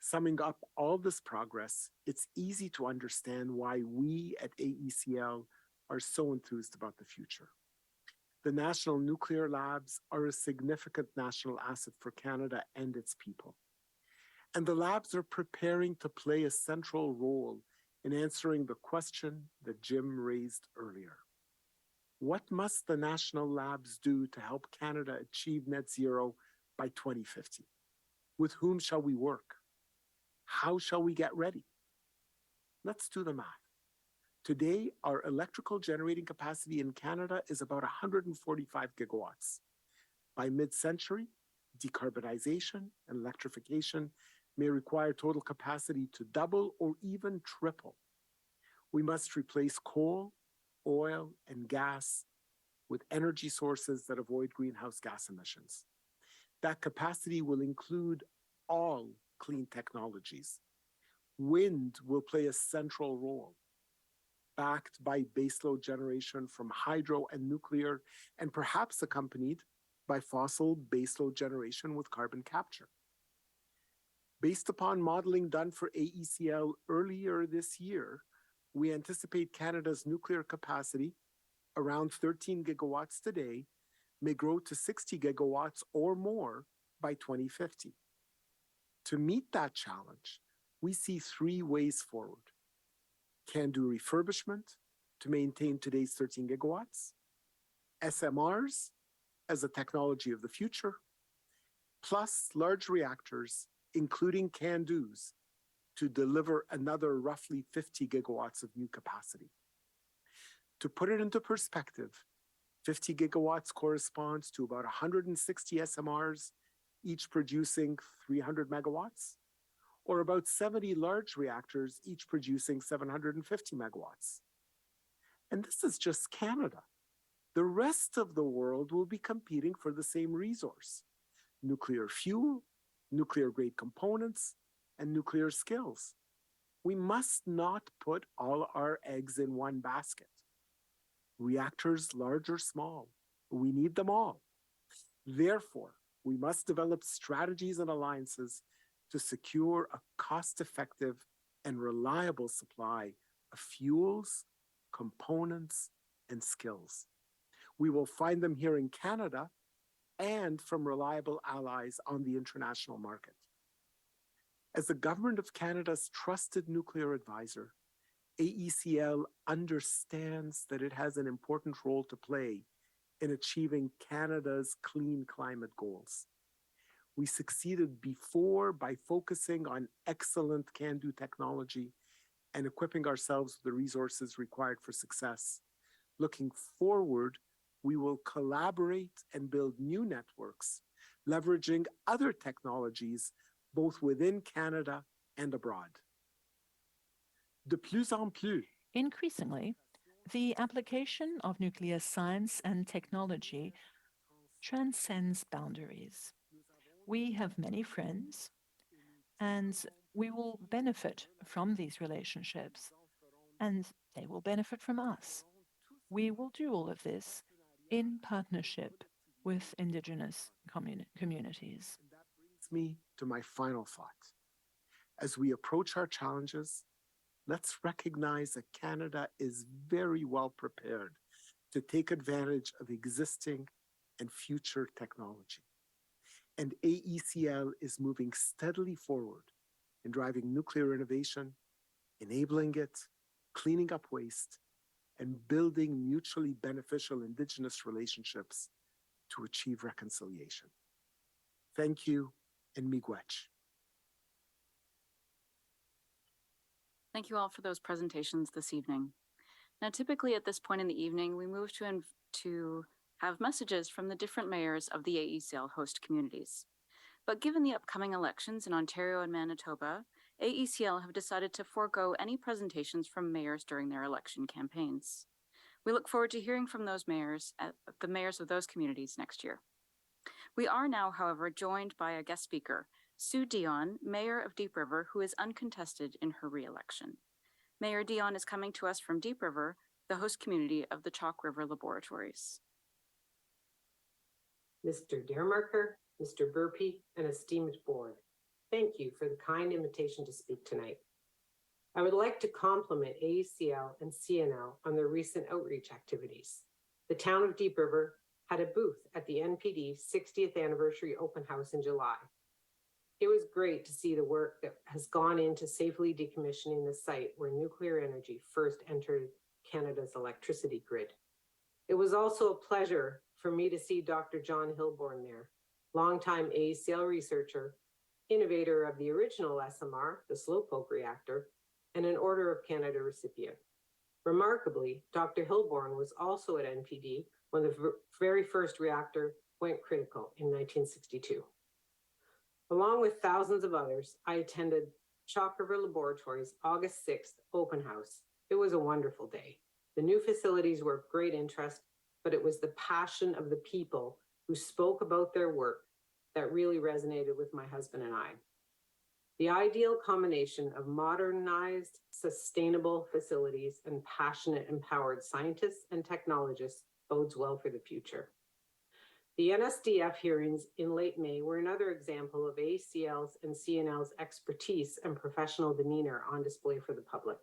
Summing up all this progress, it's easy to understand why we at AECL are so enthused about the future. The National Nuclear Labs are a significant national asset for Canada and its people. And the labs are preparing to play a central role in answering the question that Jim raised earlier. What must the national labs do to help Canada achieve net zero by 2050? With whom shall we work? How shall we get ready? Let's do the math. Today, our electrical generating capacity in Canada is about 145 gigawatts. By mid-century, decarbonization and electrification may require total capacity to double or even triple. We must replace coal, oil, and gas with energy sources that avoid greenhouse gas emissions. That capacity will include all clean technologies. Wind will play a central role, backed by baseload generation from hydro and nuclear, and perhaps accompanied by fossil baseload generation with carbon capture. Based upon modeling done for AECL earlier this year, we anticipate Canada's nuclear capacity, around 13 gigawatts today, may grow to 60 gigawatts or more by 2050. To meet that challenge, we see 3 ways forward. Can-do refurbishment to maintain today's 13 gigawatts, SMRs as a technology of the future, plus large reactors, including can-dos, to deliver another roughly 50 gigawatts of new capacity. To put it into perspective, 50 gigawatts corresponds to about 160 SMRs, each producing 300 megawatts, or about 70 large reactors, each producing 750 megawatts. And this is just Canada. The rest of the world will be competing for the same resource: nuclear fuel, nuclear grade components, and nuclear skills. We must not put all our eggs in one basket. Reactors, large or small, we need them all. Therefore, we must develop strategies and alliances to secure a cost-effective and reliable supply of fuels, components, and skills. We will find them here in Canada and from reliable allies on the international market. As the Government of Canada's trusted nuclear advisor, AECL understands that it has an important role to play in achieving Canada's clean climate goals. We succeeded before by focusing on excellent can-do technology and equipping ourselves with the resources required for success. Looking forward, we will collaborate and build new networks, leveraging other technologies both within Canada and abroad. De plus en plus, increasingly, the application of nuclear science and technology transcends boundaries. We have many friends, and we will benefit from these relationships, and they will benefit from us. We will do all of this in partnership with Indigenous communities. and that brings me to my final thought. As we approach our challenges, let's recognize that Canada is very well prepared to take advantage of existing and future technology. And AECL is moving steadily forward in driving nuclear innovation, enabling it, cleaning up waste, and building mutually beneficial Indigenous relationships to achieve reconciliation. Thank you, and miigwech. Thank you all for those presentations this evening. Now, typically at this point in the evening, we move to have messages from the different mayors of the AECL host communities. But given the upcoming elections in Ontario and Manitoba, AECL have decided to forego any presentations from mayors during their election campaigns. We look forward to hearing from those mayors, the mayors of those communities next year. We are now, however, joined by a guest speaker, Sue Dion, Mayor of Deep River, who is uncontested in her re-election. Mayor Dion is coming to us from Deep River, the host community of the Chalk River Laboratories. Mr. Deremarker, Mr. Burpee, and esteemed board, thank you for the kind invitation to speak tonight. I would like to compliment AECL and CNL on their recent outreach activities. The town of Deep River had a booth at the NPD 60th anniversary open house in July. It was great to see the work that has gone into safely decommissioning the site where nuclear energy first entered Canada's electricity grid. It was also a pleasure for me to see Dr. John Hilborn there, longtime AECL researcher, innovator of the original SMR, the Slowpoke reactor, and an Order of Canada recipient. Remarkably, Dr. Hilborn was also at NPD when the very first reactor went critical in 1962. Along with thousands of others, I attended Chalk River Laboratories' August 6th open house. It was a wonderful day. The new facilities were of great interest, but it was the passion of the people who spoke about their work that really resonated with my husband and I. The ideal combination of modernized, sustainable facilities and passionate, empowered scientists and technologists bodes well for the future. The NSDF hearings in late May were another example of AECL's and CNL's expertise and professional demeanor on display for the public.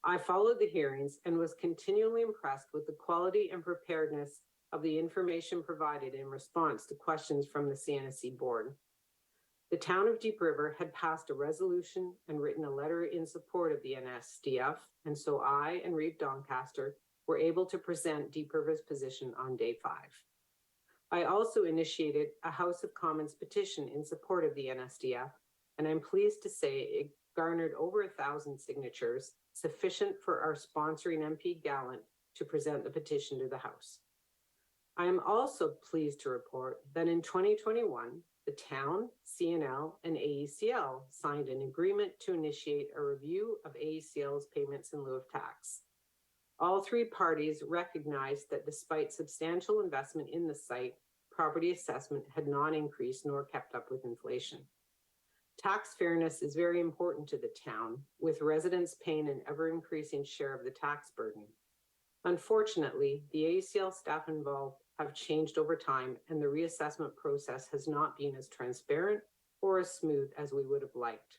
I followed the hearings and was continually impressed with the quality and preparedness of the information provided in response to questions from the CNSC board. The town of Deep River had passed a resolution and written a letter in support of the NSDF, and so I and Reeve Doncaster were able to present Deep River's position on day 5. I also initiated a House of Commons petition in support of the NSDF, and I'm pleased to say it garnered over 1,000 signatures, sufficient for our sponsoring MP Gallant to present the petition to the House. I am also pleased to report that in 2021, the town, CNL, and AECL signed an agreement to initiate a review of AECL's payments in lieu of tax. All three parties recognized that despite substantial investment in the site, property assessment had not increased nor kept up with inflation. Tax fairness is very important to the town, with residents paying an ever-increasing share of the tax burden. Unfortunately, the AECL staff involved have changed over time, and the reassessment process has not been as transparent or as smooth as we would have liked.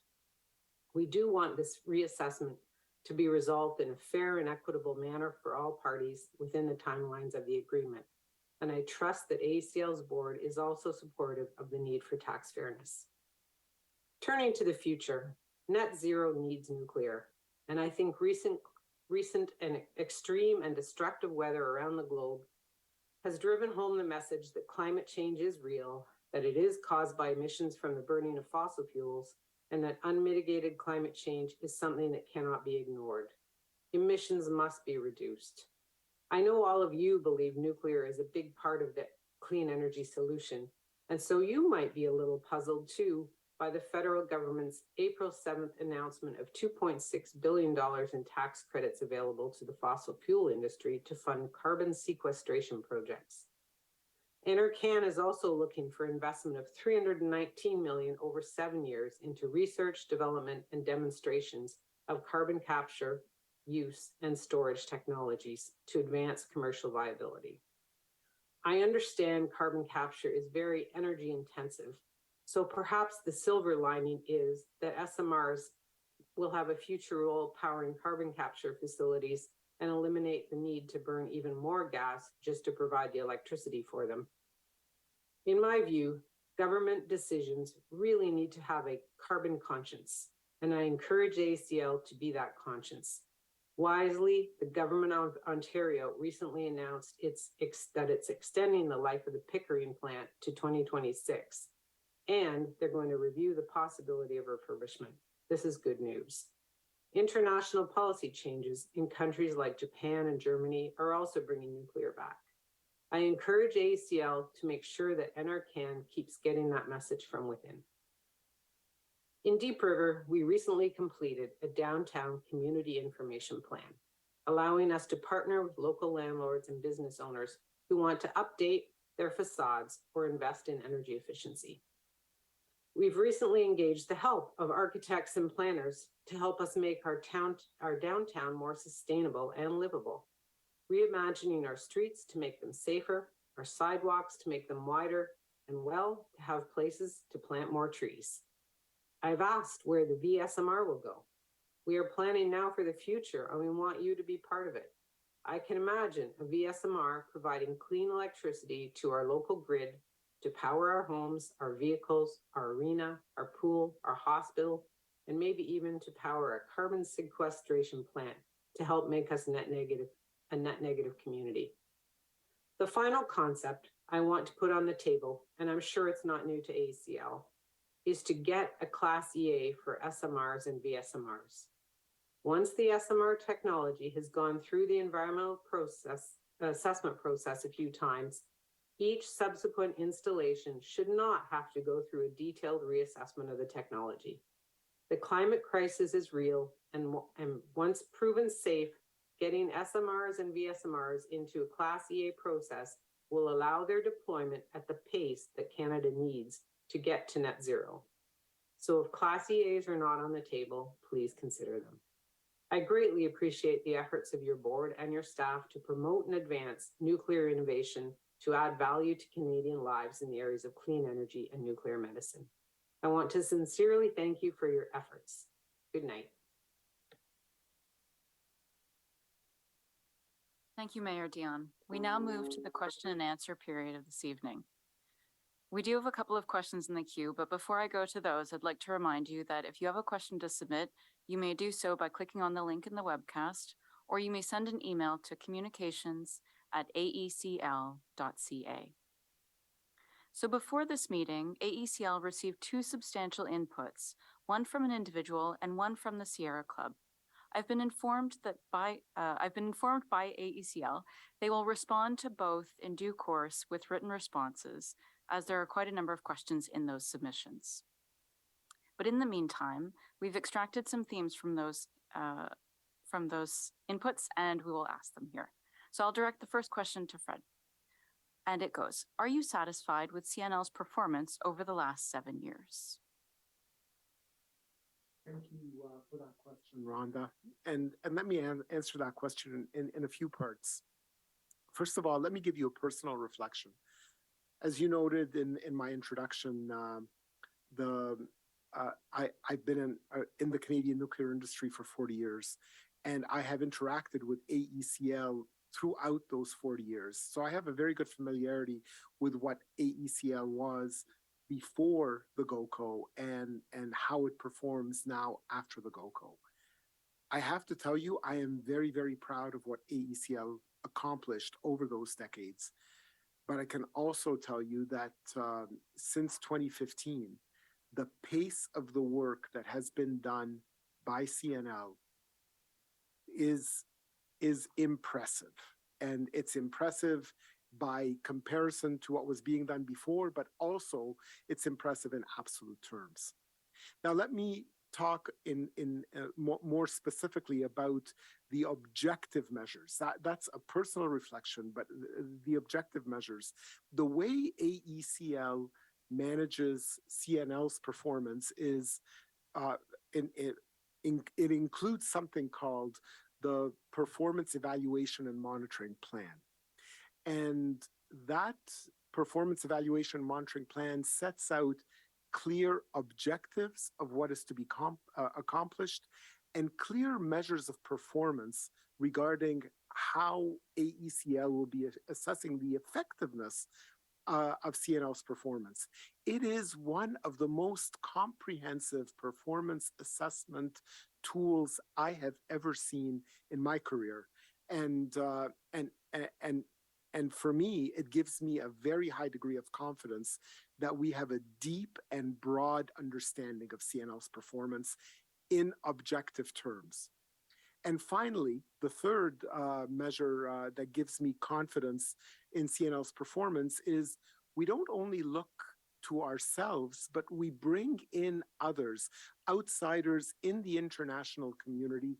We do want this reassessment to be resolved in a fair and equitable manner for all parties within the timelines of the agreement. And I trust that AECL's board is also supportive of the need for tax fairness. Turning to the future, net zero needs nuclear. And I think recent and extreme and destructive weather around the globe has driven home the message that climate change is real, that it is caused by emissions from the burning of fossil fuels, and that unmitigated climate change is something that cannot be ignored. Emissions must be reduced. I know all of you believe nuclear is a big part of the clean energy solution, and so you might be a little puzzled too by the federal government's April 7th announcement of $2.6 billion in tax credits available to the fossil fuel industry to fund carbon sequestration projects. NRCan is also looking for investment of $319 million over 7 years into research, development, and demonstrations of carbon capture, use, and storage technologies to advance commercial viability. I understand carbon capture is very energy intensive, so perhaps the silver lining is that SMRs will have a future role powering carbon capture facilities and eliminate the need to burn even more gas just to provide the electricity for them. In my view, government decisions really need to have a carbon conscience, and I encourage AECL to be that conscience. Wisely, the government of Ontario recently announced that it's extending the life of the Pickering plant to 2026, and they're going to review the possibility of refurbishment. This is good news. International policy changes in countries like Japan and Germany are also bringing nuclear back. I encourage AECL to make sure that NRCan keeps getting that message from within. In Deep River, we recently completed a downtown community information plan, allowing us to partner with local landlords and business owners who want to update their facades or invest in energy efficiency. We've recently engaged the help of architects and planners to help us make our downtown more sustainable and livable, reimagining our streets to make them safer, our sidewalks to make them wider, and to have places to plant more trees. I've asked where the VSMR will go. We are planning now for the future, and we want you to be part of it. I can imagine a VSMR providing clean electricity to our local grid to power our homes, our vehicles, our arena, our pool, our hospital, and maybe even to power a carbon sequestration plant to help make us a net negative community. The final concept I want to put on the table, and I'm sure it's not new to AECL, is to get a Class EA for SMRs and VSMRs. Once the SMR technology has gone through the environmental assessment process a few times, each subsequent installation should not have to go through a detailed reassessment of the technology. The climate crisis is real, and once proven safe, getting SMRs and VSMRs into a Class EA process will allow their deployment at the pace that Canada needs to get to net zero. So if Class EAs are not on the table, please consider them. I greatly appreciate the efforts of your board and your staff to promote and advance nuclear innovation to add value to Canadian lives in the areas of clean energy and nuclear medicine. I want to sincerely thank you for your efforts. Good night. Thank you, Mayor Dion. We now move to the question and answer period of this evening. We do have a couple of questions in the queue, but before I go to those, I'd like to remind you that if you have a question to submit, you may do so by clicking on the link in the webcast, or you may send an email to communications@aecl.ca. So before this meeting, AECL received two substantial inputs, one from an individual and one from the Sierra Club. I've been informed by AECL they will respond to both in due course with written responses, as there are quite a number of questions in those submissions. But in the meantime, we've extracted some themes from those inputs, and we will ask them here. So I'll direct the first question to Fred. And it goes, are you satisfied with CNL's performance over the last 7 years? Thank you for that question, Rhonda. And let me answer that question in a few parts. First of all, let me give you a personal reflection. As you noted in my introduction, I've been in the Canadian nuclear industry for 40 years, and I have interacted with AECL throughout those 40 years. So I have a very good familiarity with what AECL was before the GOCO and how it performs now after the GOCO. I have to tell you, I am very, very proud of what AECL accomplished over those decades. But I can also tell you that since 2015, the pace of the work that has been done by CNL is impressive. And it's impressive by comparison to what was being done before, but also it's impressive in absolute terms. Now, let me talk more specifically about the objective measures. That's a personal reflection, but the objective measures, the way AECL manages CNL's performance is it includes something called the Performance Evaluation and Monitoring Plan. And that Performance Evaluation and Monitoring Plan sets out clear objectives of what is to be accomplished and clear measures of performance regarding how AECL will be assessing the effectiveness of CNL's performance. It is one of the most comprehensive performance assessment tools I have ever seen in my career. And for me, it gives me a very high degree of confidence that we have a deep and broad understanding of CNL's performance in objective terms. And finally, the third measure that gives me confidence in CNL's performance is we don't only look to ourselves, but we bring in others, outsiders in the international community,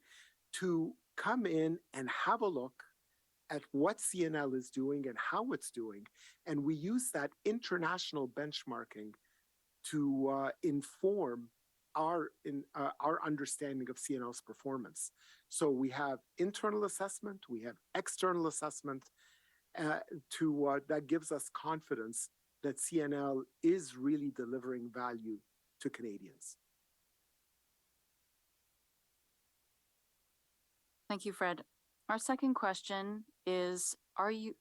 to come in and have a look at what CNL is doing and how it's doing. And we use that international benchmarking to inform our understanding of CNL's performance. So we have internal assessment, we have external assessment that gives us confidence that CNL is really delivering value to Canadians. Thank you, Fred. Our second question is, are you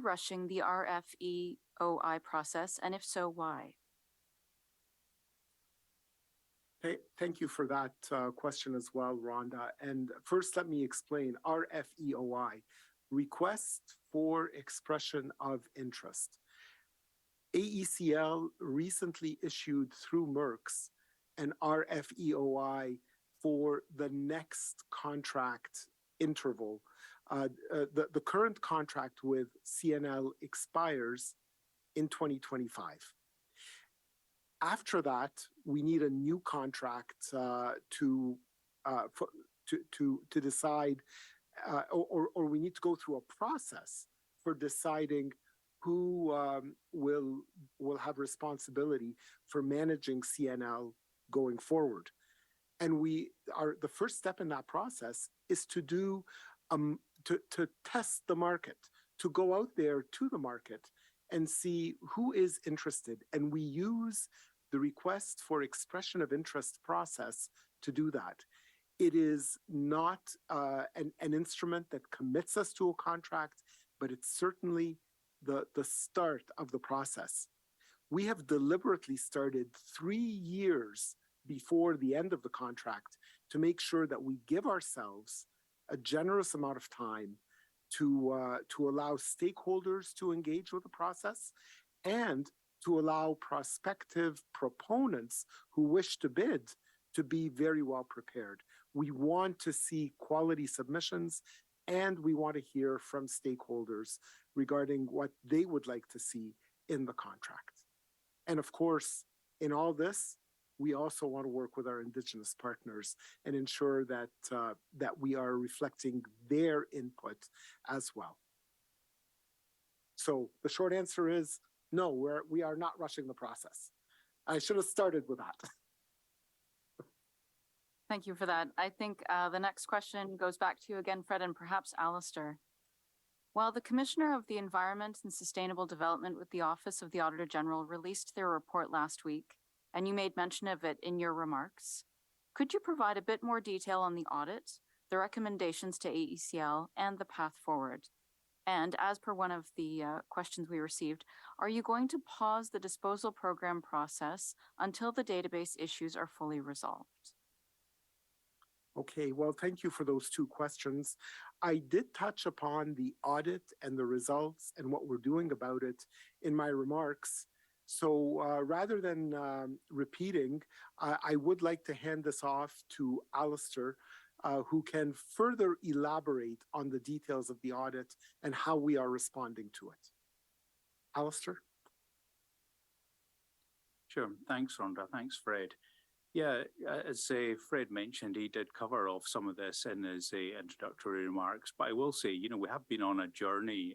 rushing the RFEOI process? And if so, why? Thank you for that question as well, Rhonda. And first, let me explain. RFEOI, Request for Expression of Interest. AECL recently issued through MERX an RFEOI for the next contract interval. The current contract with CNL expires in 2025. After that, we need a new contract to decide, or we need to go through a process for deciding who will have responsibility for managing CNL going forward. And the first step in that process is to do to test the market, to go out there to the market and see who is interested. And we use the request for expression of interest process to do that. It is not an instrument that commits us to a contract, but it's certainly the start of the process. We have deliberately started 3 years before the end of the contract to make sure that we give ourselves a generous amount of time to allow stakeholders to engage with the process and to allow prospective proponents who wish to bid to be very well prepared. We want to see quality submissions, and we want to hear from stakeholders regarding what they would like to see in the contract. And of course, in all this, we also want to work with our Indigenous partners and ensure that, that we are reflecting their input as well. So the short answer is no, we are not rushing the process. I should have started with that. Thank you for that. I think the next question goes back to you again, Fred, and perhaps Alistair. While the Commissioner of the Environment and Sustainable Development with the Office of the Auditor General released their report last week, and you made mention of it in your remarks, could you provide a bit more detail on the audit, the recommendations to AECL, and the path forward? And as per one of the questions we received, are you going to pause the disposal program process until the database issues are fully resolved? Okay, well, thank you for those two questions. I did touch upon the audit and the results and what we're doing about it in my remarks. So rather than repeating, I would like to hand this off to Alistair, who can further elaborate on the details of the audit and how we are responding to it. Alistair? Sure. Thanks, Rhonda. Thanks, Fred. Yeah, as Fred mentioned, he did cover off some of this in his introductory remarks, but I will say, you know, we have been on a journey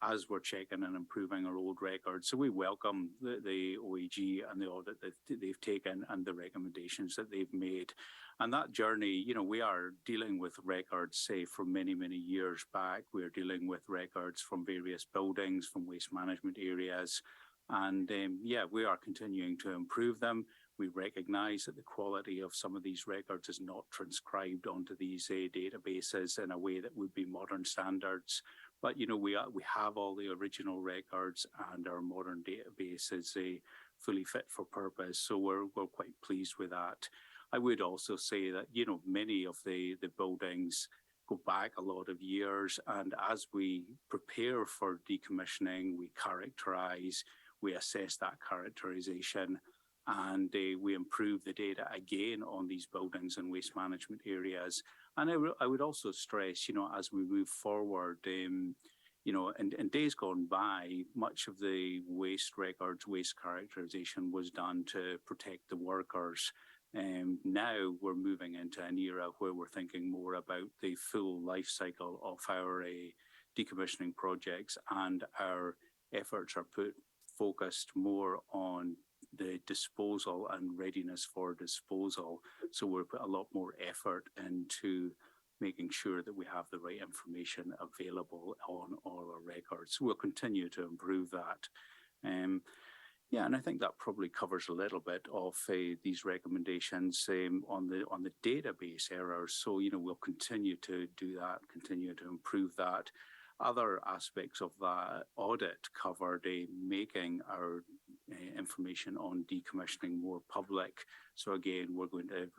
as we're checking and improving our old records. So we welcome the OEG and the audit that they've taken and the recommendations that they've made. And that journey, you know, we are dealing with records, say, from many, many years back. We're dealing with records from various buildings, from waste management areas. And yeah, we are continuing to improve them. We recognize that the quality of some of these records is not transcribed onto these databases in a way that would be modern standards. But, you know, we have all the original records, and our modern database is fully fit for purpose. So we're quite pleased with that. I would also say that, you know, many of the buildings go back a lot of years. And as we prepare for decommissioning, we characterize, we assess that characterization, and we improve the data again on these buildings and waste management areas. And I would also stress, you know, as we move forward, you know, in days gone by, much of the waste records, waste characterization was done to protect the workers. Now we're moving into an era where we're thinking more about the full life cycle of our decommissioning projects, and our efforts are focused more on the disposal and readiness for disposal. So we'll put a lot more effort into making sure that we have the right information available on all our records. We'll continue to improve that. Yeah, and I think that probably covers a little bit of these recommendations on the database errors. So, you know, we'll continue to do that, continue to improve that. Other aspects of that audit covered making our information on decommissioning more public. So again, we're going to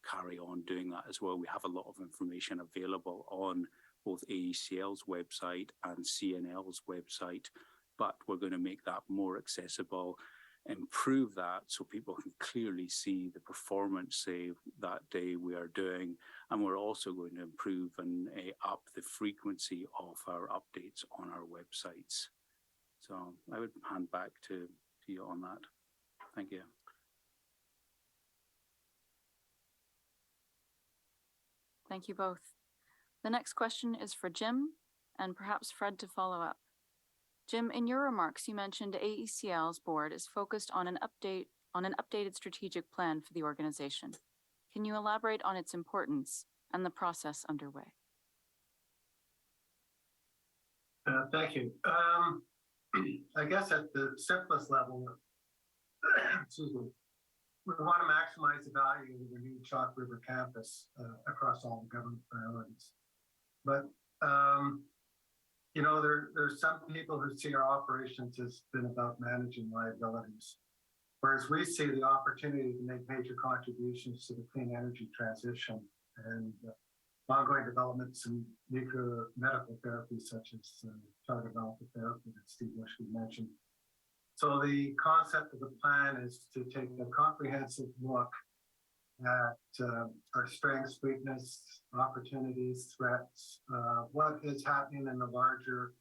carry on doing that as well. We have a lot of information available on both AECL's website and CNL's website, but we're going to make that more accessible, improve that so people can clearly see the performance that day we are doing. And we're also going to improve and up the frequency of our updates on our websites. So I would hand back to you on that. Thank you. Thank you both. The next question is for Jim, and perhaps Fred to follow up. Jim, in your remarks, you mentioned AECL's board is focused on an updated strategic plan for the organization. Can you elaborate on its importance and the process underway? Thank you. I guess at the simplest level, excuse me, we want to maximize the value of the new Chalk River campus across all the government priorities. But you know, there's some people who see our operations as been about managing liabilities, whereas we see the opportunity to make major contributions to the clean energy transition and ongoing developments in nuclear medical therapy, such as target alpha therapy that Steve Wishby mentioned. So the concept of the plan is to take a comprehensive look at our strengths, weakness, opportunities, threats, what is happening in the larger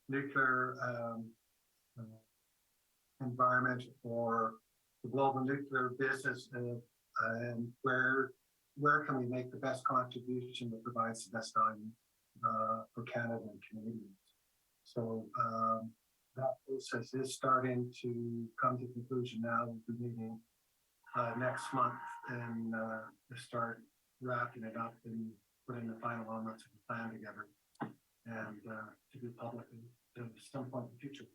nuclear environment or the global nuclear business, and where can we make the best contribution that provides the best value for Canada and Canadians. So that process is starting to come to conclusion now. We'll be meeting next month and to start wrapping it up and putting the final elements of the plan together and to be public at some point in the future.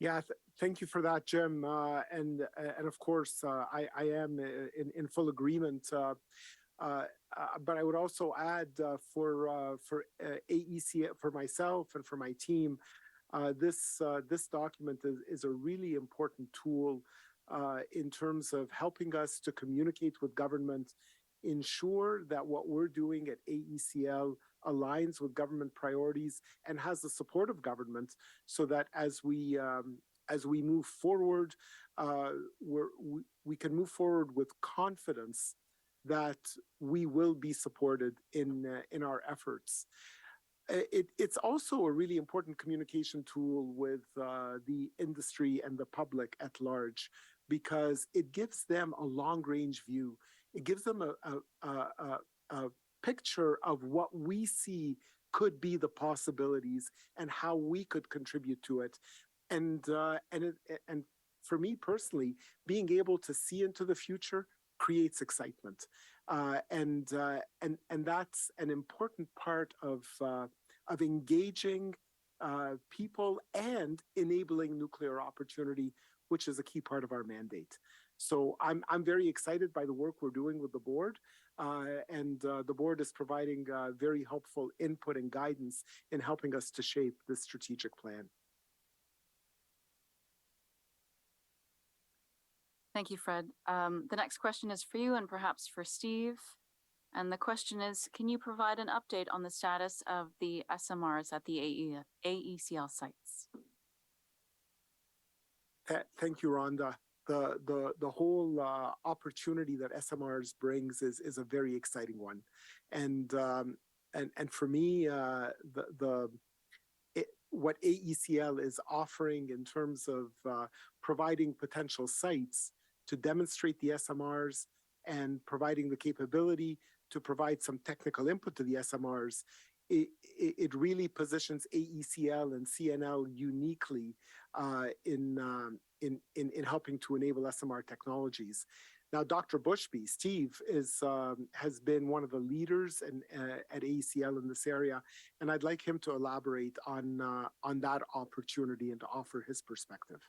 Yeah, thank you for that, Jim. And of course, I am in full agreement. But I would also add for AECL, for myself and for my team, this document is a really important tool in terms of helping us to communicate with government, ensure that what we're doing at AECL aligns with government priorities and has the support of government, so that as we move forward, we can move forward with confidence that we will be supported in our efforts. It's also a really important communication tool with the industry and the public at large, because it gives them a long-range view. It gives them a picture of what we see could be the possibilities and how we could contribute to it. And for me personally, being able to see into the future creates excitement, and that's an important part of engaging people and enabling nuclear opportunity, which is a key part of our mandate. So I'm very excited by the work we're doing with the board, and the board is providing very helpful input and guidance in helping us to shape this strategic plan. Thank you, Fred. The next question is for you and perhaps for Steve. And the question is, can you provide an update on the status of the SMRs at the AECL sites? Thank you, Rhonda. The whole opportunity that SMRs brings is a very exciting one. And for me, what AECL is offering in terms of providing potential sites to demonstrate the SMRs and providing the capability to provide some technical input to the SMRs, it really positions AECL and CNL uniquely in helping to enable SMR technologies. Now, Dr. Bushby, Steve, has been one of the leaders at AECL in this area, and I'd like him to elaborate on that opportunity and to offer his perspective.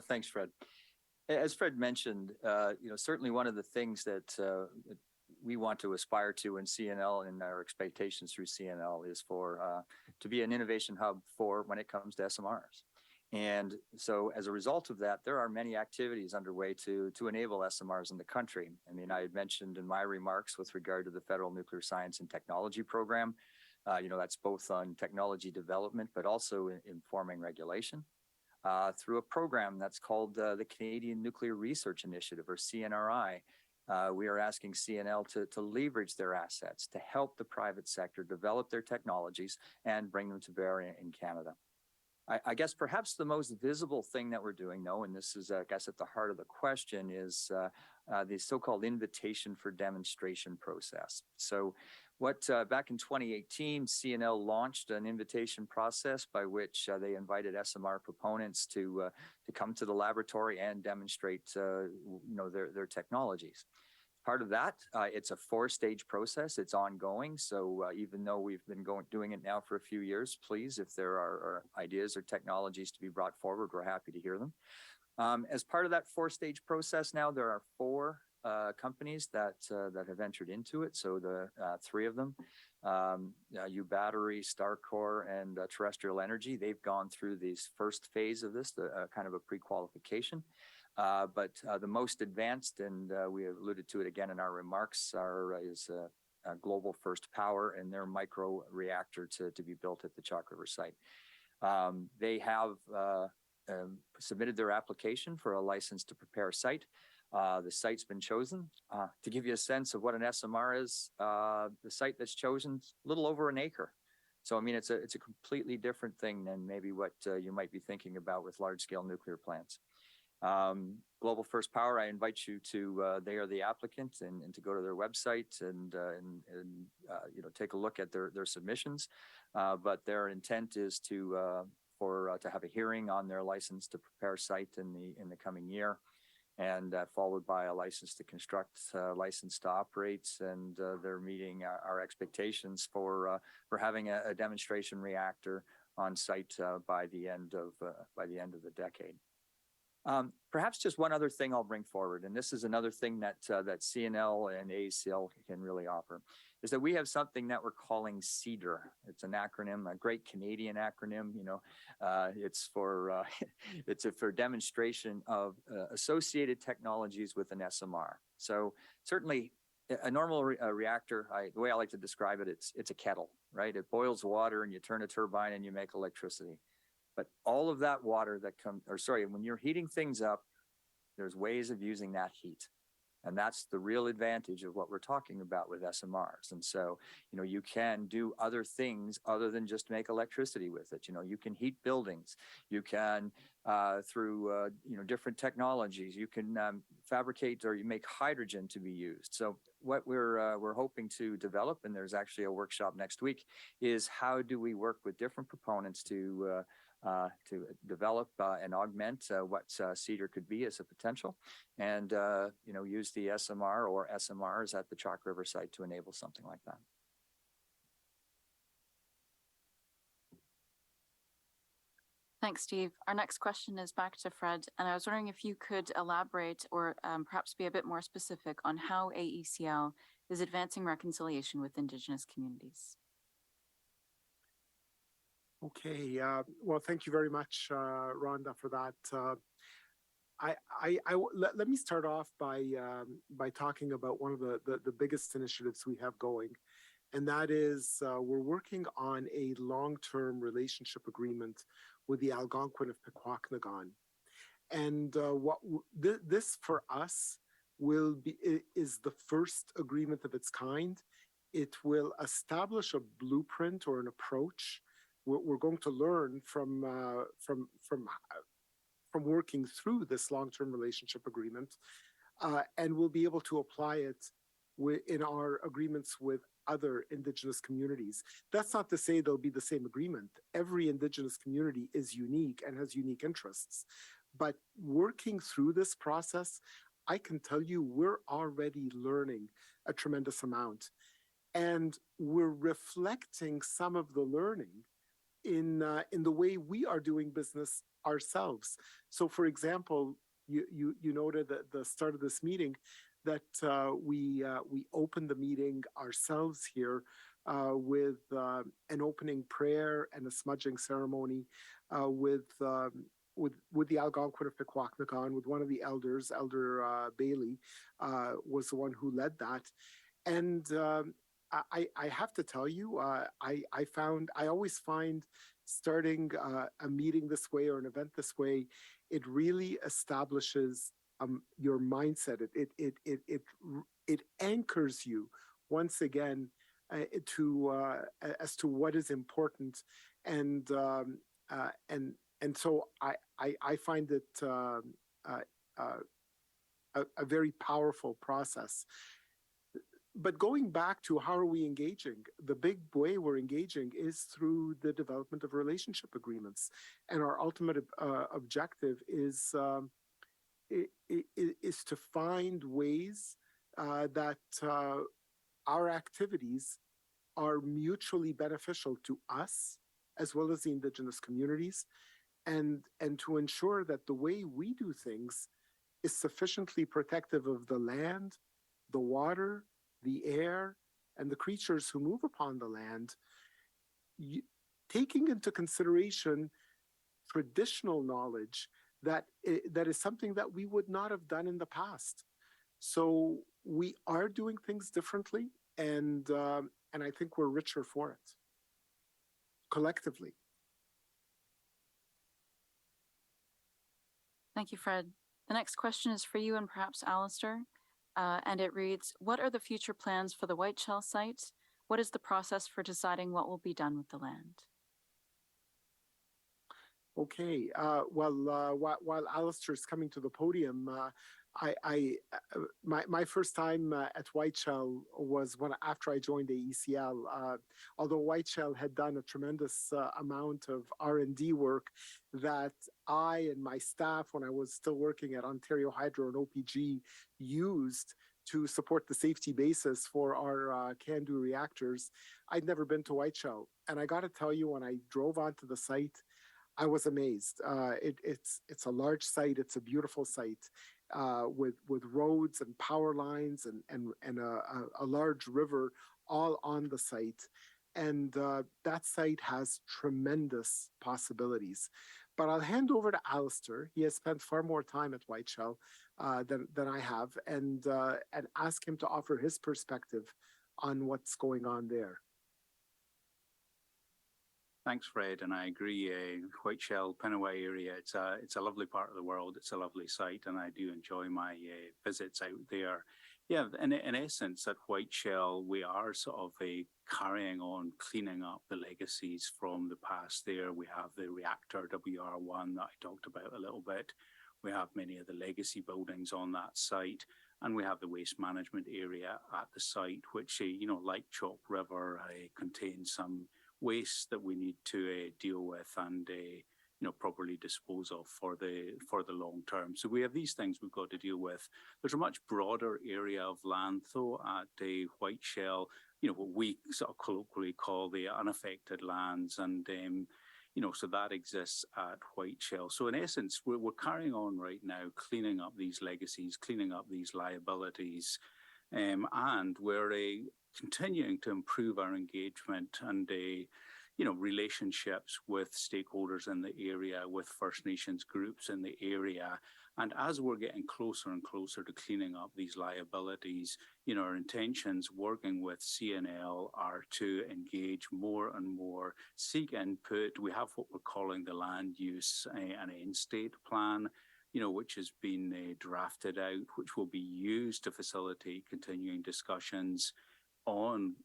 Thanks, Fred. As Fred mentioned, certainly one of the things that we want to aspire to in CNL and our expectations through CNL is for to be an innovation hub for when it comes to SMRs. And so as a result of that, there are many activities underway to enable SMRs in the country. I mean, I had mentioned in my remarks with regard to the Federal Nuclear Science and Technology Program, that's both on technology development, but also informing regulation. Through a program that's called the Canadian Nuclear Research Initiative, or CNRI. We are asking CNL to leverage their assets to help the private sector develop their technologies and bring them to bear in Canada. I guess perhaps the most visible thing that we're doing, though, and this is, I guess, at the heart of the question, is the so-called invitation for demonstration process. So back in 2018, CNL launched an invitation process by which they invited SMR proponents to come to the laboratory and demonstrate their technologies. Part of that, it's a 4-stage process. It's ongoing. So even though we've been doing it now for a few years, please, if there are ideas or technologies to be brought forward, we're happy to hear them. As part of that 4-stage process now, there are 4 companies that have entered into it. So the 3 of them, U Battery, Starcore, and Terrestrial Energy, they've gone through this first phase of this, kind of a pre-qualification. But the most advanced, and we alluded to it again in our remarks, is Global First Power and their micro reactor to be built at the Chalk River site. They have submitted their application for a license to prepare a site. The site's been chosen. To give you a sense of what an SMR is, the site that's chosen is a little over an acre. So, I mean, it's a completely different thing than maybe what you might be thinking about with large-scale nuclear plants. Global First Power, I invite you to, they are the applicant, and to go to their website and you know, take a look at their submissions. But their intent is to have a hearing on their license to prepare site in the coming year, and followed by a license to construct, license to operate, and they're meeting our expectations for having a demonstration reactor on site by the end of the decade. Perhaps just one other thing I'll bring forward, and this is another thing that CNL and AECL can really offer, is that we have something that we're calling CEDAR. It's an acronym, a great Canadian acronym. You know, it's for for demonstration of associated technologies with an SMR. So certainly, a normal reactor, the way I like to describe it, it's a kettle, right? It boils water, and you turn a turbine, and you make electricity. But all of that water that comes, or sorry, when you're heating things up, there's ways of using that heat. And that's the real advantage of what we're talking about with SMRs. And so, you know, you can do other things other than just make electricity with it. You know, you can heat buildings. You can, through, you know, different technologies, you can fabricate or you make hydrogen to be used. So what we're hoping to develop, and there's actually a workshop next week, is how do we work with different proponents to develop and augment what CEDAR could be as a potential, and you know, use the SMR or SMRs at the Chalk River site to enable something like that. Thanks, Steve. Our next question is back to Fred, and I was wondering if you could elaborate or perhaps be a bit more specific on how AECL is advancing reconciliation with Indigenous communities. Okay, well, thank you very much, Rhonda, for that. Let me start off by talking about one of the biggest initiatives we have going, and that is we're working on a long-term relationship agreement with the Algonquin of Pequawknagon, and this for us is the first agreement of its kind. It will establish a blueprint or an approach. We're going to learn from working through this long-term relationship agreement, and we'll be able to apply it in our agreements with other Indigenous communities. That's not to say they'll be the same agreement. Every Indigenous community is unique and has unique interests. But working through this process, I can tell you we're already learning a tremendous amount. And we're reflecting some of the learning in the way we are doing business ourselves. So, for example, you noted at the start of this meeting that we opened the meeting ourselves here with an opening prayer and a smudging ceremony with the Algonquin of Pequawknagon, with one of the elders, Elder Bailey, was the one who led that. And I have to tell you, I always find starting a meeting this way or an event this way, it really establishes your mindset. It anchors you once again as to what is important, and so I find it a very powerful process. But going back to how are we engaging, the big way we're engaging is through the development of relationship agreements. And our ultimate objective is to find ways that our activities are mutually beneficial to us as well as the Indigenous communities, and to ensure that the way we do things is sufficiently protective of the land, the water, the air, and the creatures who move upon the land, taking into consideration traditional knowledge that is something that we would not have done in the past. So we are doing things differently, and I think we're richer for it, collectively. Thank you, Fred. The next question is for you and perhaps Alistair. And it reads, what are the future plans for the Whiteshell site? What is the process for deciding what will be done with the land? Okay. While Alistair's coming to the podium, my first time at Whiteshell was after I joined AECL. Although Whiteshell had done a tremendous amount of R&D work that I and my staff, when I was still working at Ontario Hydro and OPG, used to support the safety basis for our CANDU reactors, I'd never been to Whiteshell, and I got to tell you, when I drove onto the site, I was amazed. It's a large site. It's a beautiful site with roads and power lines and a large river all on the site. And that site has tremendous possibilities. But I'll hand over to Alistair. He has spent far more time at Whiteshell than I have, and ask him to offer his perspective on what's going on there. Thanks, Fred, and I agree. Whiteshell, Pinawa area, it's a lovely part of the world. It's a lovely site, and I do enjoy my visits out there. Yeah, in essence, at Whiteshell, we are sort of carrying on cleaning up the legacies from the past there. We have the reactor WR1 that I talked about a little bit. We have many of the legacy buildings on that site, and we have the waste management area at the site, which, like Chalk River, contains some waste that we need to deal with and properly dispose of for the long term. So we have these things we've got to deal with. There's a much broader area of land though at Whiteshell, what we sort of colloquially call the unaffected lands, and so that exists at Whiteshell. So in essence, we're carrying on right now, cleaning up these legacies, cleaning up these liabilities, and we're continuing to improve our engagement and relationships with stakeholders in the area, with First Nations groups in the area. And as we're getting closer and closer to cleaning up these liabilities, our intentions working with CNL are to engage more and more, seek input. We have what we're calling the land use and end state plan, which has been drafted out, which will be used to facilitate continuing discussions on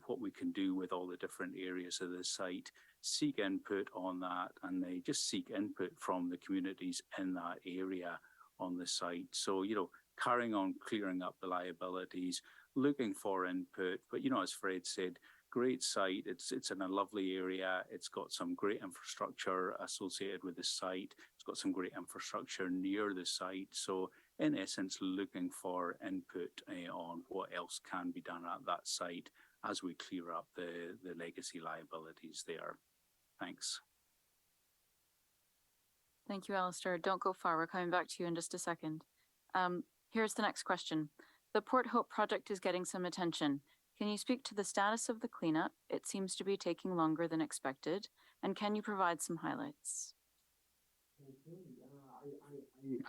what we can do with all the different areas of the site, seek input on that, and they just seek input from the communities in that area on the site. So, carrying on clearing up the liabilities, looking for input. But, as Fred said, great site. It's in a lovely area. It's got some great infrastructure associated with the site. It's got some great infrastructure near the site. So in essence, looking for input on what else can be done at that site as we clear up the legacy liabilities there. Thanks. Thank you, Alistair. Don't go far. We're coming back to you in just a second. Here's the next question. The Port Hope project is getting some attention. Can you speak to the status of the cleanup? It seems to be taking longer than expected. And can you provide some highlights?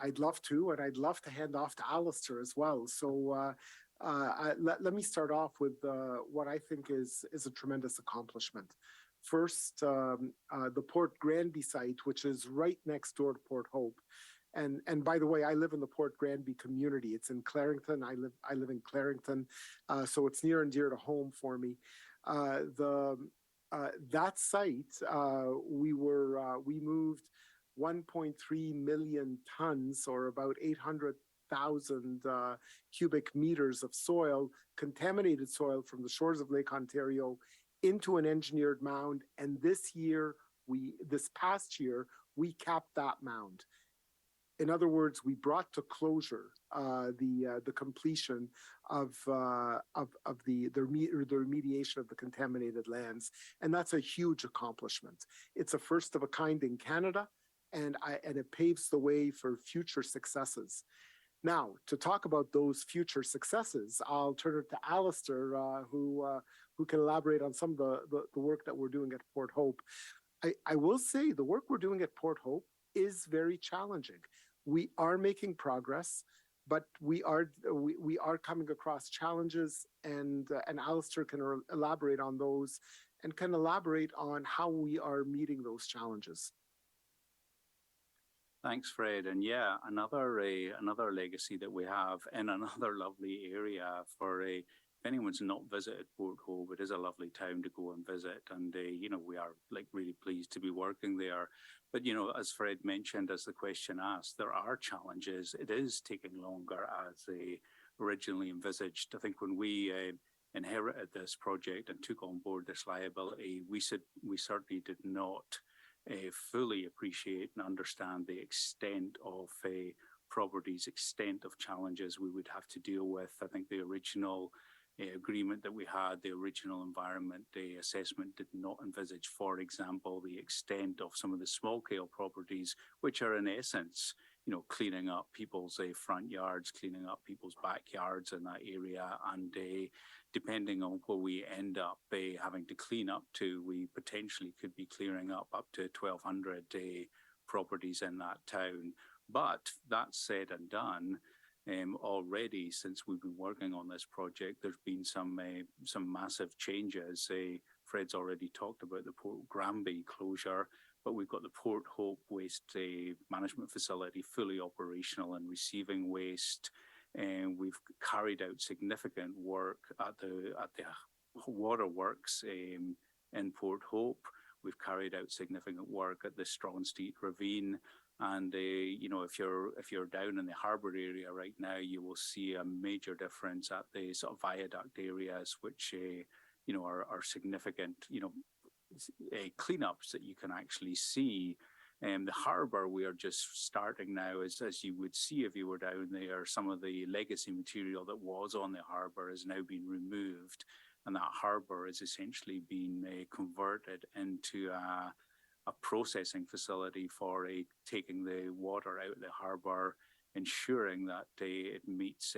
I'd love to, and I'd love to hand off to Alistair as well. So let me start off with what I think is a tremendous accomplishment. First, the Port Granby site, which is right next door to Port Hope. And by the way, I live in the Port Granby community. It's in Clarington. I live in Clarington, so it's near and dear to home for me. That site, we moved 1.3 million tons, or about 800,000 cubic meters of soil, contaminated soil from the shores of Lake Ontario, into an engineered mound. And this past year, we capped that mound. In other words, we brought to closure the completion of the remediation of the contaminated lands, and that's a huge accomplishment. It's a first of a kind in Canada, and it paves the way for future successes. Now, to talk about those future successes, I'll turn it to Alistair, who can elaborate on some of the work that we're doing at Port Hope. I will say the work we're doing at Port Hope is very challenging. We are making progress, but we are coming across challenges, and Alistair can elaborate on those and can elaborate on how we are meeting those challenges. Thanks, Fred. And yeah, another legacy that we have in another lovely area for a. If anyone's not visited Port Hope, it is a lovely town to go and visit, and we are like really pleased to be working there. But as Fred mentioned, as the question asked, there are challenges. It is taking longer as originally envisaged. I think when we inherited this project and took on board this liability, we certainly did not fully appreciate and understand the extent of properties, extent of challenges we would have to deal with. I think the original agreement that we had, the original environment assessment did not envisage, for example, the extent of some of the small scale properties, which are in essence, cleaning up people's front yards, cleaning up people's backyards in that area. And depending on what we end up having to clean up to, we potentially could be clearing up to 1,200 properties in that town. But that said and done, already since we've been working on this project, there's been some massive changes. Fred's already talked about the Port Granby closure, but we've got the Port Hope waste management facility fully operational and receiving waste. And we've carried out significant work at the waterworks in Port Hope. We've carried out significant work at the Strawn Street Ravine. And if you're down in the harbour area right now, you will see a major difference at the sort of viaduct areas, which are significant cleanups that you can actually see. The harbour, we are just starting now, as you would see if you were down there. Some of the legacy material that was on the harbour has now been removed, and that harbour is essentially being converted into a processing facility for taking the water out of the harbour, ensuring that it meets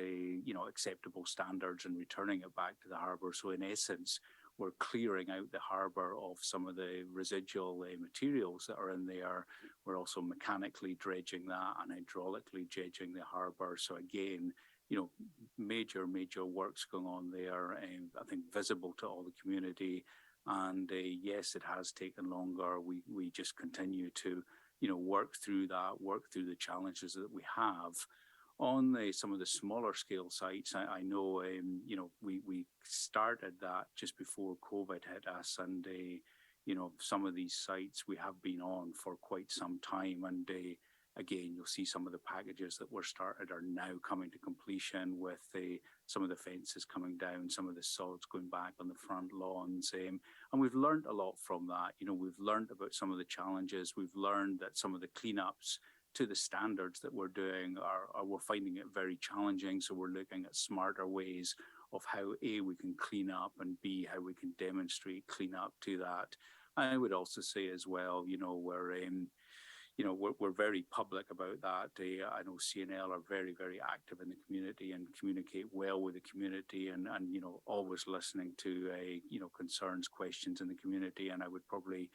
acceptable standards and returning it back to the harbour. So in essence, we're clearing out the harbour of some of the residual materials that are in there. We're also mechanically dredging that and hydraulically dredging the harbour. So again, major works going on there, I think visible to all the community. And yes, it has taken longer. We just continue to, work through that, work through the challenges that we have. On some of the smaller scale sites, I know, we started that just before COVID hit us, and some of these sites we have been on for quite some time, and again, you'll see some of the packages that were started are now coming to completion, with some of the fences coming down, some of the sods going back on the front lawns. And we've learned a lot from that. We've learned about some of the challenges. We've learned that some of the cleanups to the standards that we're doing we're finding it very challenging. So we're looking at smarter ways of how A, we can clean up, and B, how we can demonstrate clean up to that. I would also say as well, we're very public about that. I know CNL are very, very active in the community and communicate well with the community, and always listening to concerns, questions in the community. And I would probably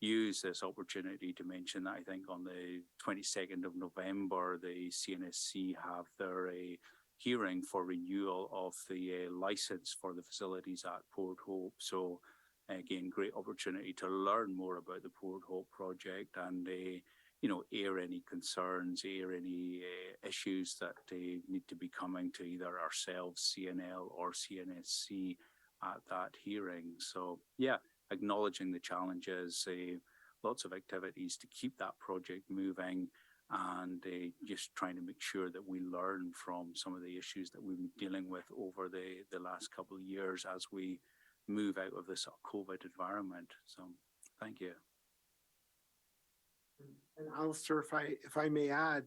use this opportunity to mention that I think on the 22nd of November, the CNSC have their hearing for renewal of the license for the facilities at Port Hope. So again, great opportunity to learn more about the Port Hope project and air any concerns, air any issues that need to be coming to either ourselves, CNL or CNSC at that hearing. So yeah, acknowledging the challenges, lots of activities to keep that project moving, and just trying to make sure that we learn from some of the issues that we've been dealing with over the last couple of years as we move out of this COVID environment. So thank you. And Alistair, if I may add,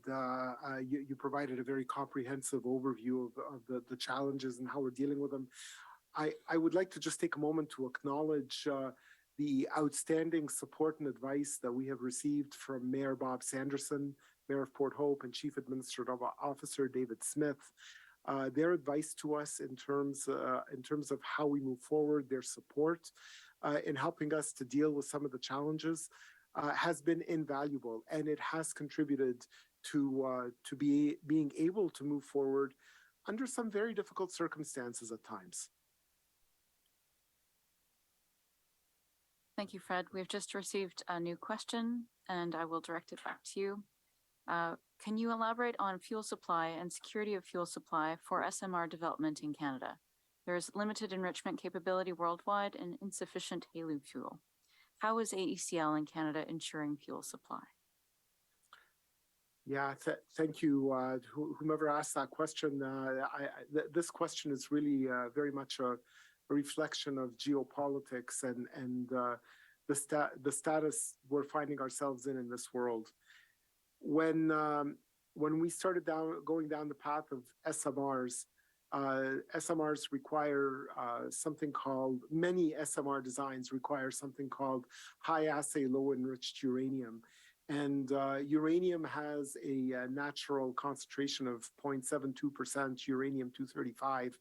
you provided a very comprehensive overview of the challenges and how we're dealing with them. I would like to just take a moment to acknowledge the outstanding support and advice that we have received from Mayor Bob Sanderson, Mayor of Port Hope, and Chief Administrative Officer David Smith. Their advice to us in terms of how we move forward, their support in helping us to deal with some of the challenges has been invaluable, and it has contributed to being able to move forward under some very difficult circumstances at times. Thank you, Fred. We've just received a new question, and I will direct it back to you. Can you elaborate on fuel supply and security of fuel supply for SMR development in Canada? There is limited enrichment capability worldwide and insufficient HALEU fuel. How is AECL in Canada ensuring fuel supply? Yeah, thank you. Whomever asked that question, this question is really very much a reflection of geopolitics and the status we're finding ourselves in this world. When we started going down the path of SMRs, SMRs require many SMR designs require something called high assay low enriched uranium. And uranium has a natural concentration of 0.72% uranium-235,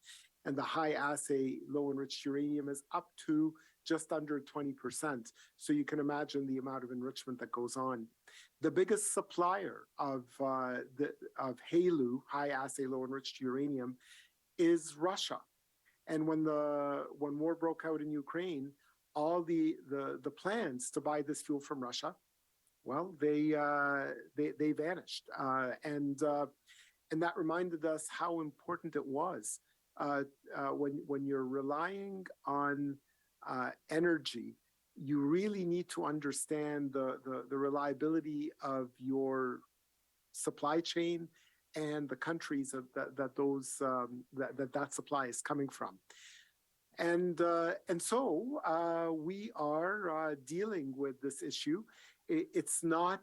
and the high assay low enriched uranium is up to just under 20%. So you can imagine the amount of enrichment that goes on. The biggest supplier of HALEU, high assay low enriched uranium, is Russia. And when war broke out in Ukraine, all the plans to buy this fuel from Russia, well, they vanished, and that reminded us how important it was when you're relying on energy. You really need to understand the reliability of your supply chain and the countries that supply is coming from. And so we are dealing with this issue. It's not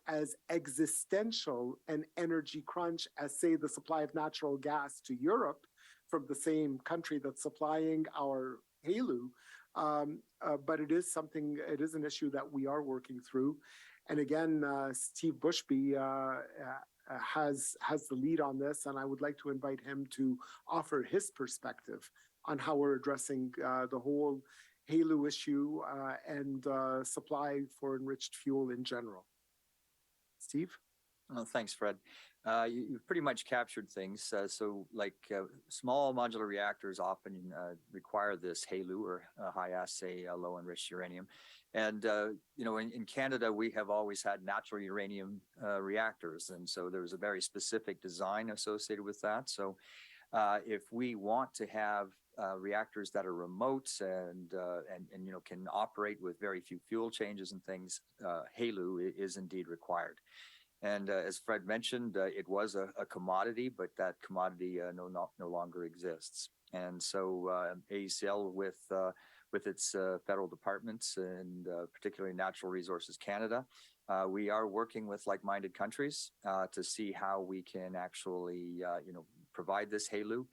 as existential an energy crunch as, say, the supply of natural gas to Europe from the same country that's supplying our HALEU. But it is an issue that we are working through. And again, Steve Bushby has the lead on this, and I would like to invite him to offer his perspective on how we're addressing the whole HALEU issue and supply for enriched fuel in general. Steve? Oh, thanks, Fred. You've pretty much captured things. Small modular reactors often require this HALEU, or high assay low enriched uranium. And, in Canada, we have always had natural uranium reactors. And so there's a very specific design associated with that. So if we want to have reactors that are remote and can operate with very few fuel changes and things, HALEU is indeed required. And as Fred mentioned, it was a commodity, but that commodity no longer exists. And so AECL, with its federal departments and particularly Natural Resources Canada, we are working with like-minded countries to see how we can actually, provide this HALEU.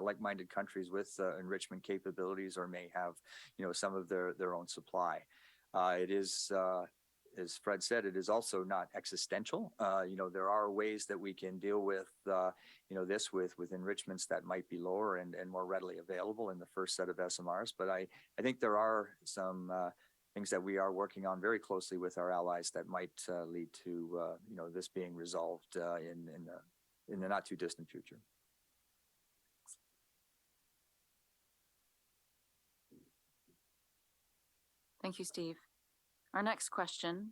Like-minded countries with enrichment capabilities or may have, some of their own supply. It is, as Fred said, it is also not existential. There are ways that we can deal with, this with enrichments that might be lower and more readily available in the first set of SMRs. But I think there are some things that we are working on very closely with our allies that might lead to, this being resolved in the not too distant future. Thank you, Steve. Our next question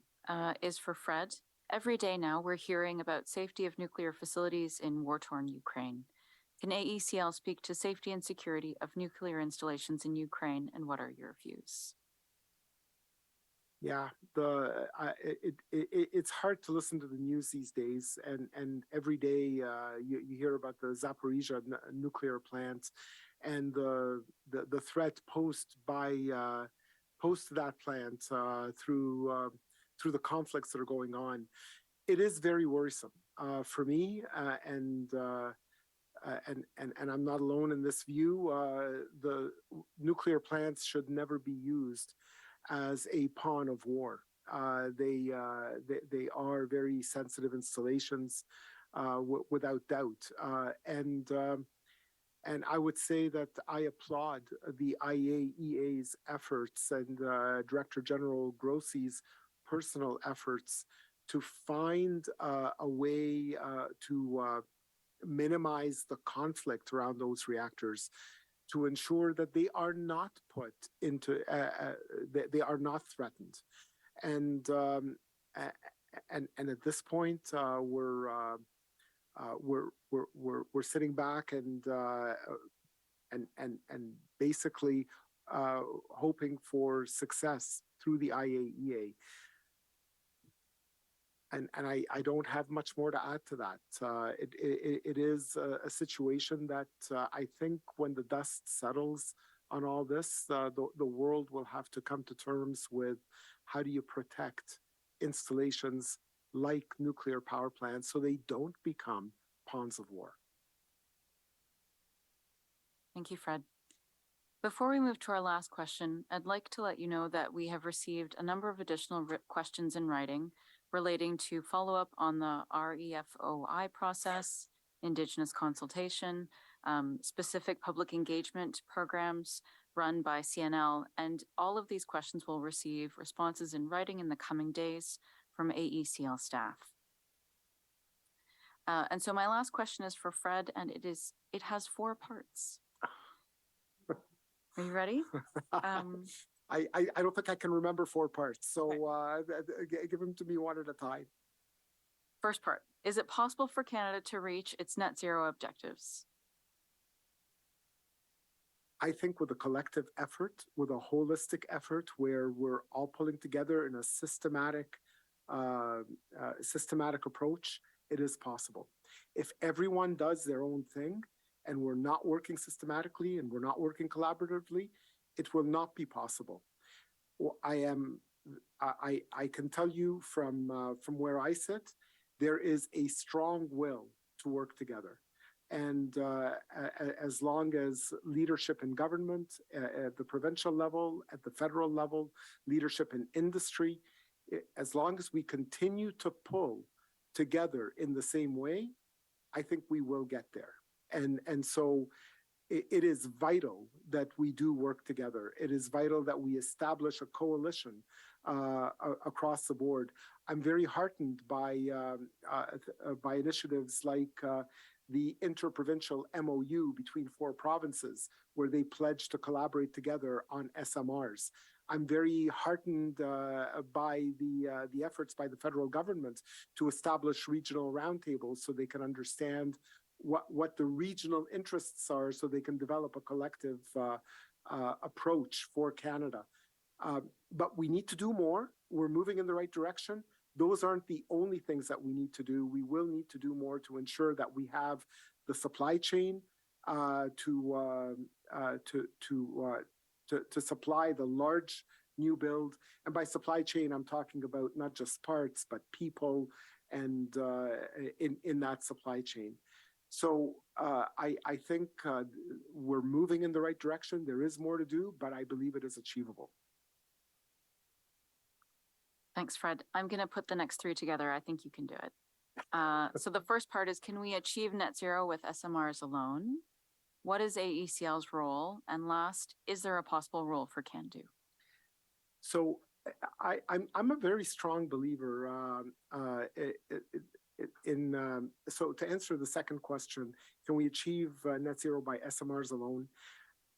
is for Fred. Every day now, we're hearing about safety of nuclear facilities in war-torn Ukraine. Can AECL speak to safety and security of nuclear installations in Ukraine, and what are your views? Yeah, it's hard to listen to the news these days, and every day you hear about the Zaporizhzhia nuclear plant and the threat posed to that plant through the conflicts that are going on. It is very worrisome for me, and I'm not alone in this view. The nuclear plants should never be used as a pawn of war. They are very sensitive installations, without doubt, and I would say that I applaud the IAEA's efforts and Director General Grossi's personal efforts to find a way to minimize the conflict around those reactors, to ensure that they are not put into, they are not threatened. And and at this point, we're sitting back and basically hoping for success through the IAEA. And I don't have much more to add to that. It is a situation that I think when the dust settles on all this, the world will have to come to terms with how do you protect installations like nuclear power plants so they don't become pawns of war. Thank you, Fred. Before we move to our last question, I'd like to let you know that we have received a number of additional questions in writing relating to follow-up on the REFOI process, Indigenous consultation, specific public engagement programs run by CNL, and all of these questions will receive responses in writing in the coming days from AECL staff. And so my last question is for Fred, and it has 4 parts. Are you ready? I don't think I can remember 4 parts, so give them to me one at a time. First part, is it possible for Canada to reach its net zero objectives? I think with a collective effort, with a holistic effort where we're all pulling together in a systematic approach, it is possible. If everyone does their own thing and we're not working systematically and we're not working collaboratively, it will not be possible. Well, I can tell you from where I sit, there is a strong will to work together. And as long as leadership in government, at the provincial level, at the federal level, leadership in industry, as long as we continue to pull together in the same way, I think we will get there. And so it is vital that we do work together. It is vital that we establish a coalition across the board. I'm very heartened by initiatives like the interprovincial MOU between 4 provinces, where they pledge to collaborate together on SMRs. I'm very heartened by the efforts by the federal government to establish regional roundtables so they can understand what the regional interests are, so they can develop a collective approach for Canada. But we need to do more. We're moving in the right direction. Those aren't the only things that we need to do. We will need to do more to ensure that we have the supply chain to supply the large new build. And by supply chain, I'm talking about not just parts, but people and in that supply chain. So I think we're moving in the right direction. There is more to do, but I believe it is achievable. Thanks, Fred. I'm going to put the next 3 together. I think you can do it. So the first part is, can we achieve net zero with SMRs alone? What is AECL's role? And last, is there a possible role for CANDU? So I'm a very strong believer so to answer the second question, can we achieve net zero by SMRs alone?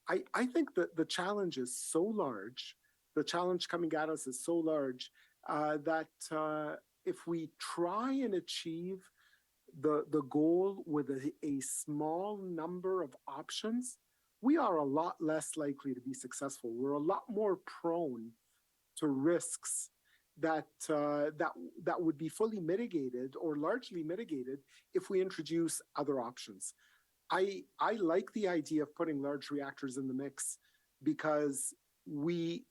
I think that the challenge is so large, the challenge coming at us is so large that if we try and achieve the goal with a small number of options, we are a lot less likely to be successful. We're a lot more prone to risks that would be fully mitigated or largely mitigated if we introduce other options. I like the idea of putting large reactors in the mix because we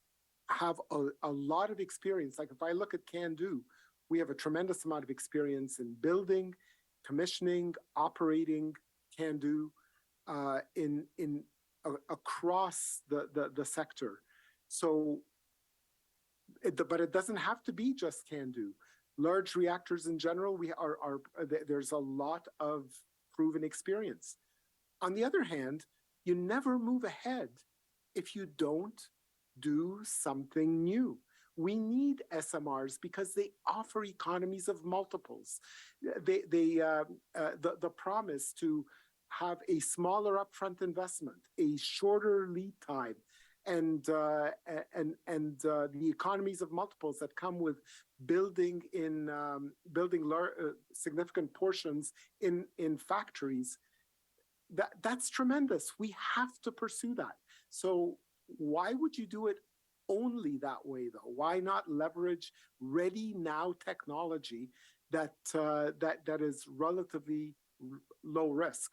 have a lot of experience. Like if I look at CANDU, we have a tremendous amount of experience in building, commissioning, operating CANDU across the sector. So, but it doesn't have to be just CANDU. Large reactors in general, there's a lot of proven experience. On the other hand, you never move ahead if you don't do something new. We need SMRs because they offer economies of multiples. The promise to have a smaller upfront investment, a shorter lead time, the economies of multiples that come with building significant portions in factories, that's tremendous. We have to pursue that. So why would you do it only that way, though? Why not leverage ready now technology that is relatively low risk?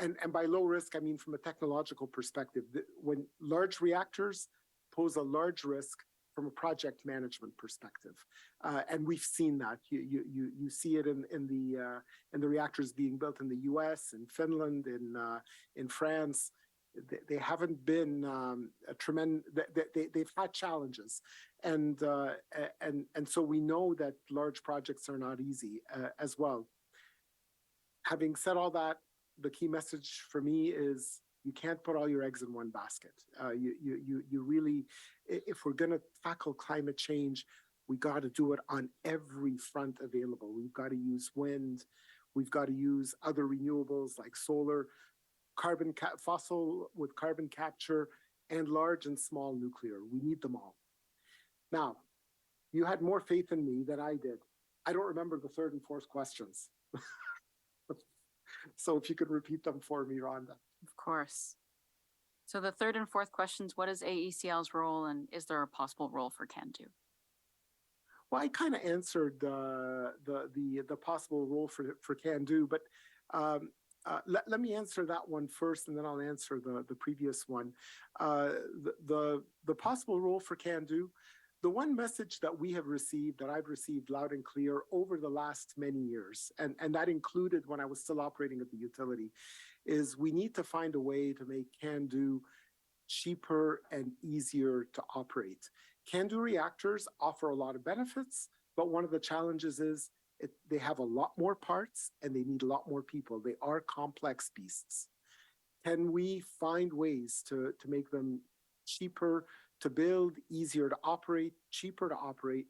And by low risk, I mean from a technological perspective. When large reactors pose a large risk from a project management perspective, and we've seen that. You see it in the reactors being built in the U.S., in Finland, in France. They haven't been a tremendous. They've had challenges, and so we know that large projects are not easy as well. Having said all that, the key message for me is you can't put all your eggs in one basket. You really, if we're going to tackle climate change, we got to do it on every front available. We've got to use wind. We've got to use other renewables like solar, fossil with carbon capture, and large and small nuclear. We need them all. Now, you had more faith in me than I did. I don't remember the third and fourth questions. So if you could repeat them for me, Rhonda. Of course. So the third and fourth questions, what is AECL's role and is there a possible role for CANDU? Well, I kind of answered the possible role for CANDU, but let me answer that one first, and then I'll answer the previous one. The possible role for CANDU, the one message that we have received, that I've received loud and clear over the last many years, and that included when I was still operating at the utility, is we need to find a way to make CANDU cheaper and easier to operate. CANDU reactors offer a lot of benefits, but one of the challenges is they have a lot more parts and they need a lot more people. They are complex beasts. Can we find ways to make them cheaper to build, easier to operate, cheaper to operate,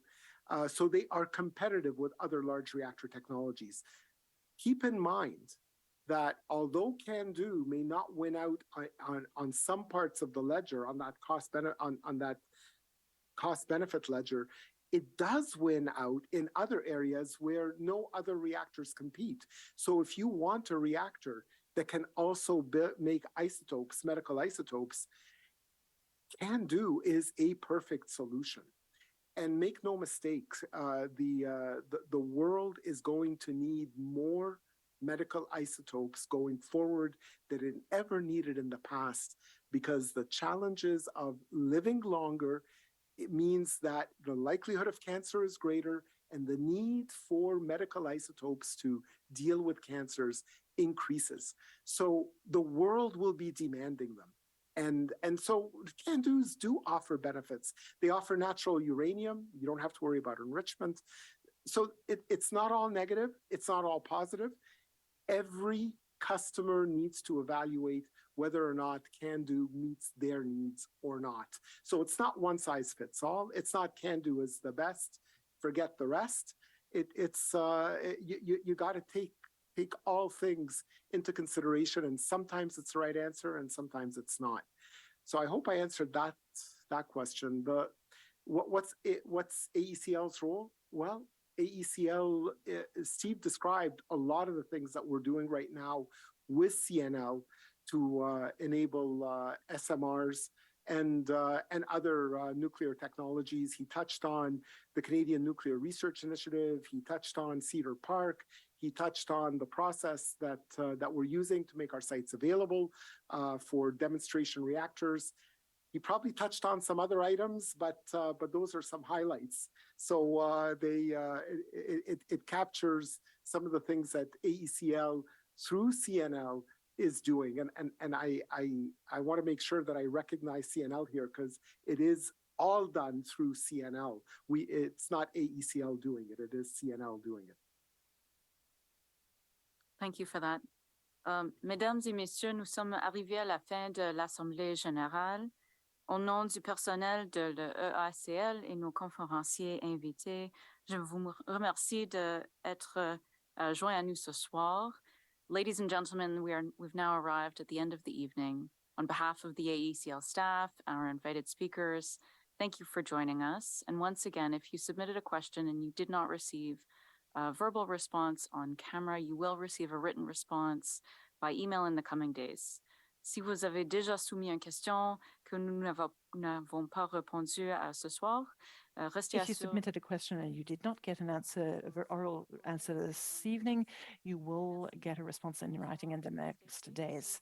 so they are competitive with other large reactor technologies? Keep in mind that although CANDU may not win out on some parts of the ledger, on that cost benefit ledger, it does win out in other areas where no other reactors compete. So if you want a reactor that can also make isotopes, medical isotopes, CANDU is a perfect solution. And make no mistakes, the world is going to need more medical isotopes going forward than it ever needed in the past, because the challenges of living longer, it means that the likelihood of cancer is greater and the need for medical isotopes to deal with cancers increases. So the world will be demanding them. And so CANDUs do offer benefits. They offer natural uranium. You don't have to worry about enrichment. So it's not all negative. It's not all positive. Every customer needs to evaluate whether or not CANDU meets their needs or not. So it's not one size fits all. It's not CANDU is the best, forget the rest. You got to take all things into consideration, and sometimes it's the right answer and sometimes it's not. So I hope I answered that question. What's AECL's role? Well, AECL, Steve described a lot of the things that we're doing right now with CNL to enable SMRs and other nuclear technologies. He touched on the Canadian Nuclear Research Initiative. He touched on Cedar Park. He touched on the process that we're using to make our sites available for demonstration reactors. He probably touched on some other items, but those are some highlights. So it captures some of the things that AECL through CNL is doing, and I want to make sure that I recognize CNL here, because it is all done through CNL. It's not AECL doing it; it is CNL doing it. Thank you for that. Mesdames et messieurs, nous sommes arrivés à la fin de l'Assemblée générale. Au nom du personnel de l'EACL et nos conférenciers invités, je vous remercie d'être joints à nous ce soir. Ladies and gentlemen, we've now arrived at the end of the evening. On behalf of the AECL staff, our invited speakers, thank you for joining us. And once again, if you submitted a question and you did not receive a verbal response on camera, you will receive a written response by email in the coming days. Si vous avez déjà soumis une question que nous n'avons pas répondu à ce soir, restez If you assurés. submitted a question and you did not get an answer, oral answer this evening, you will get a response in writing in the next days.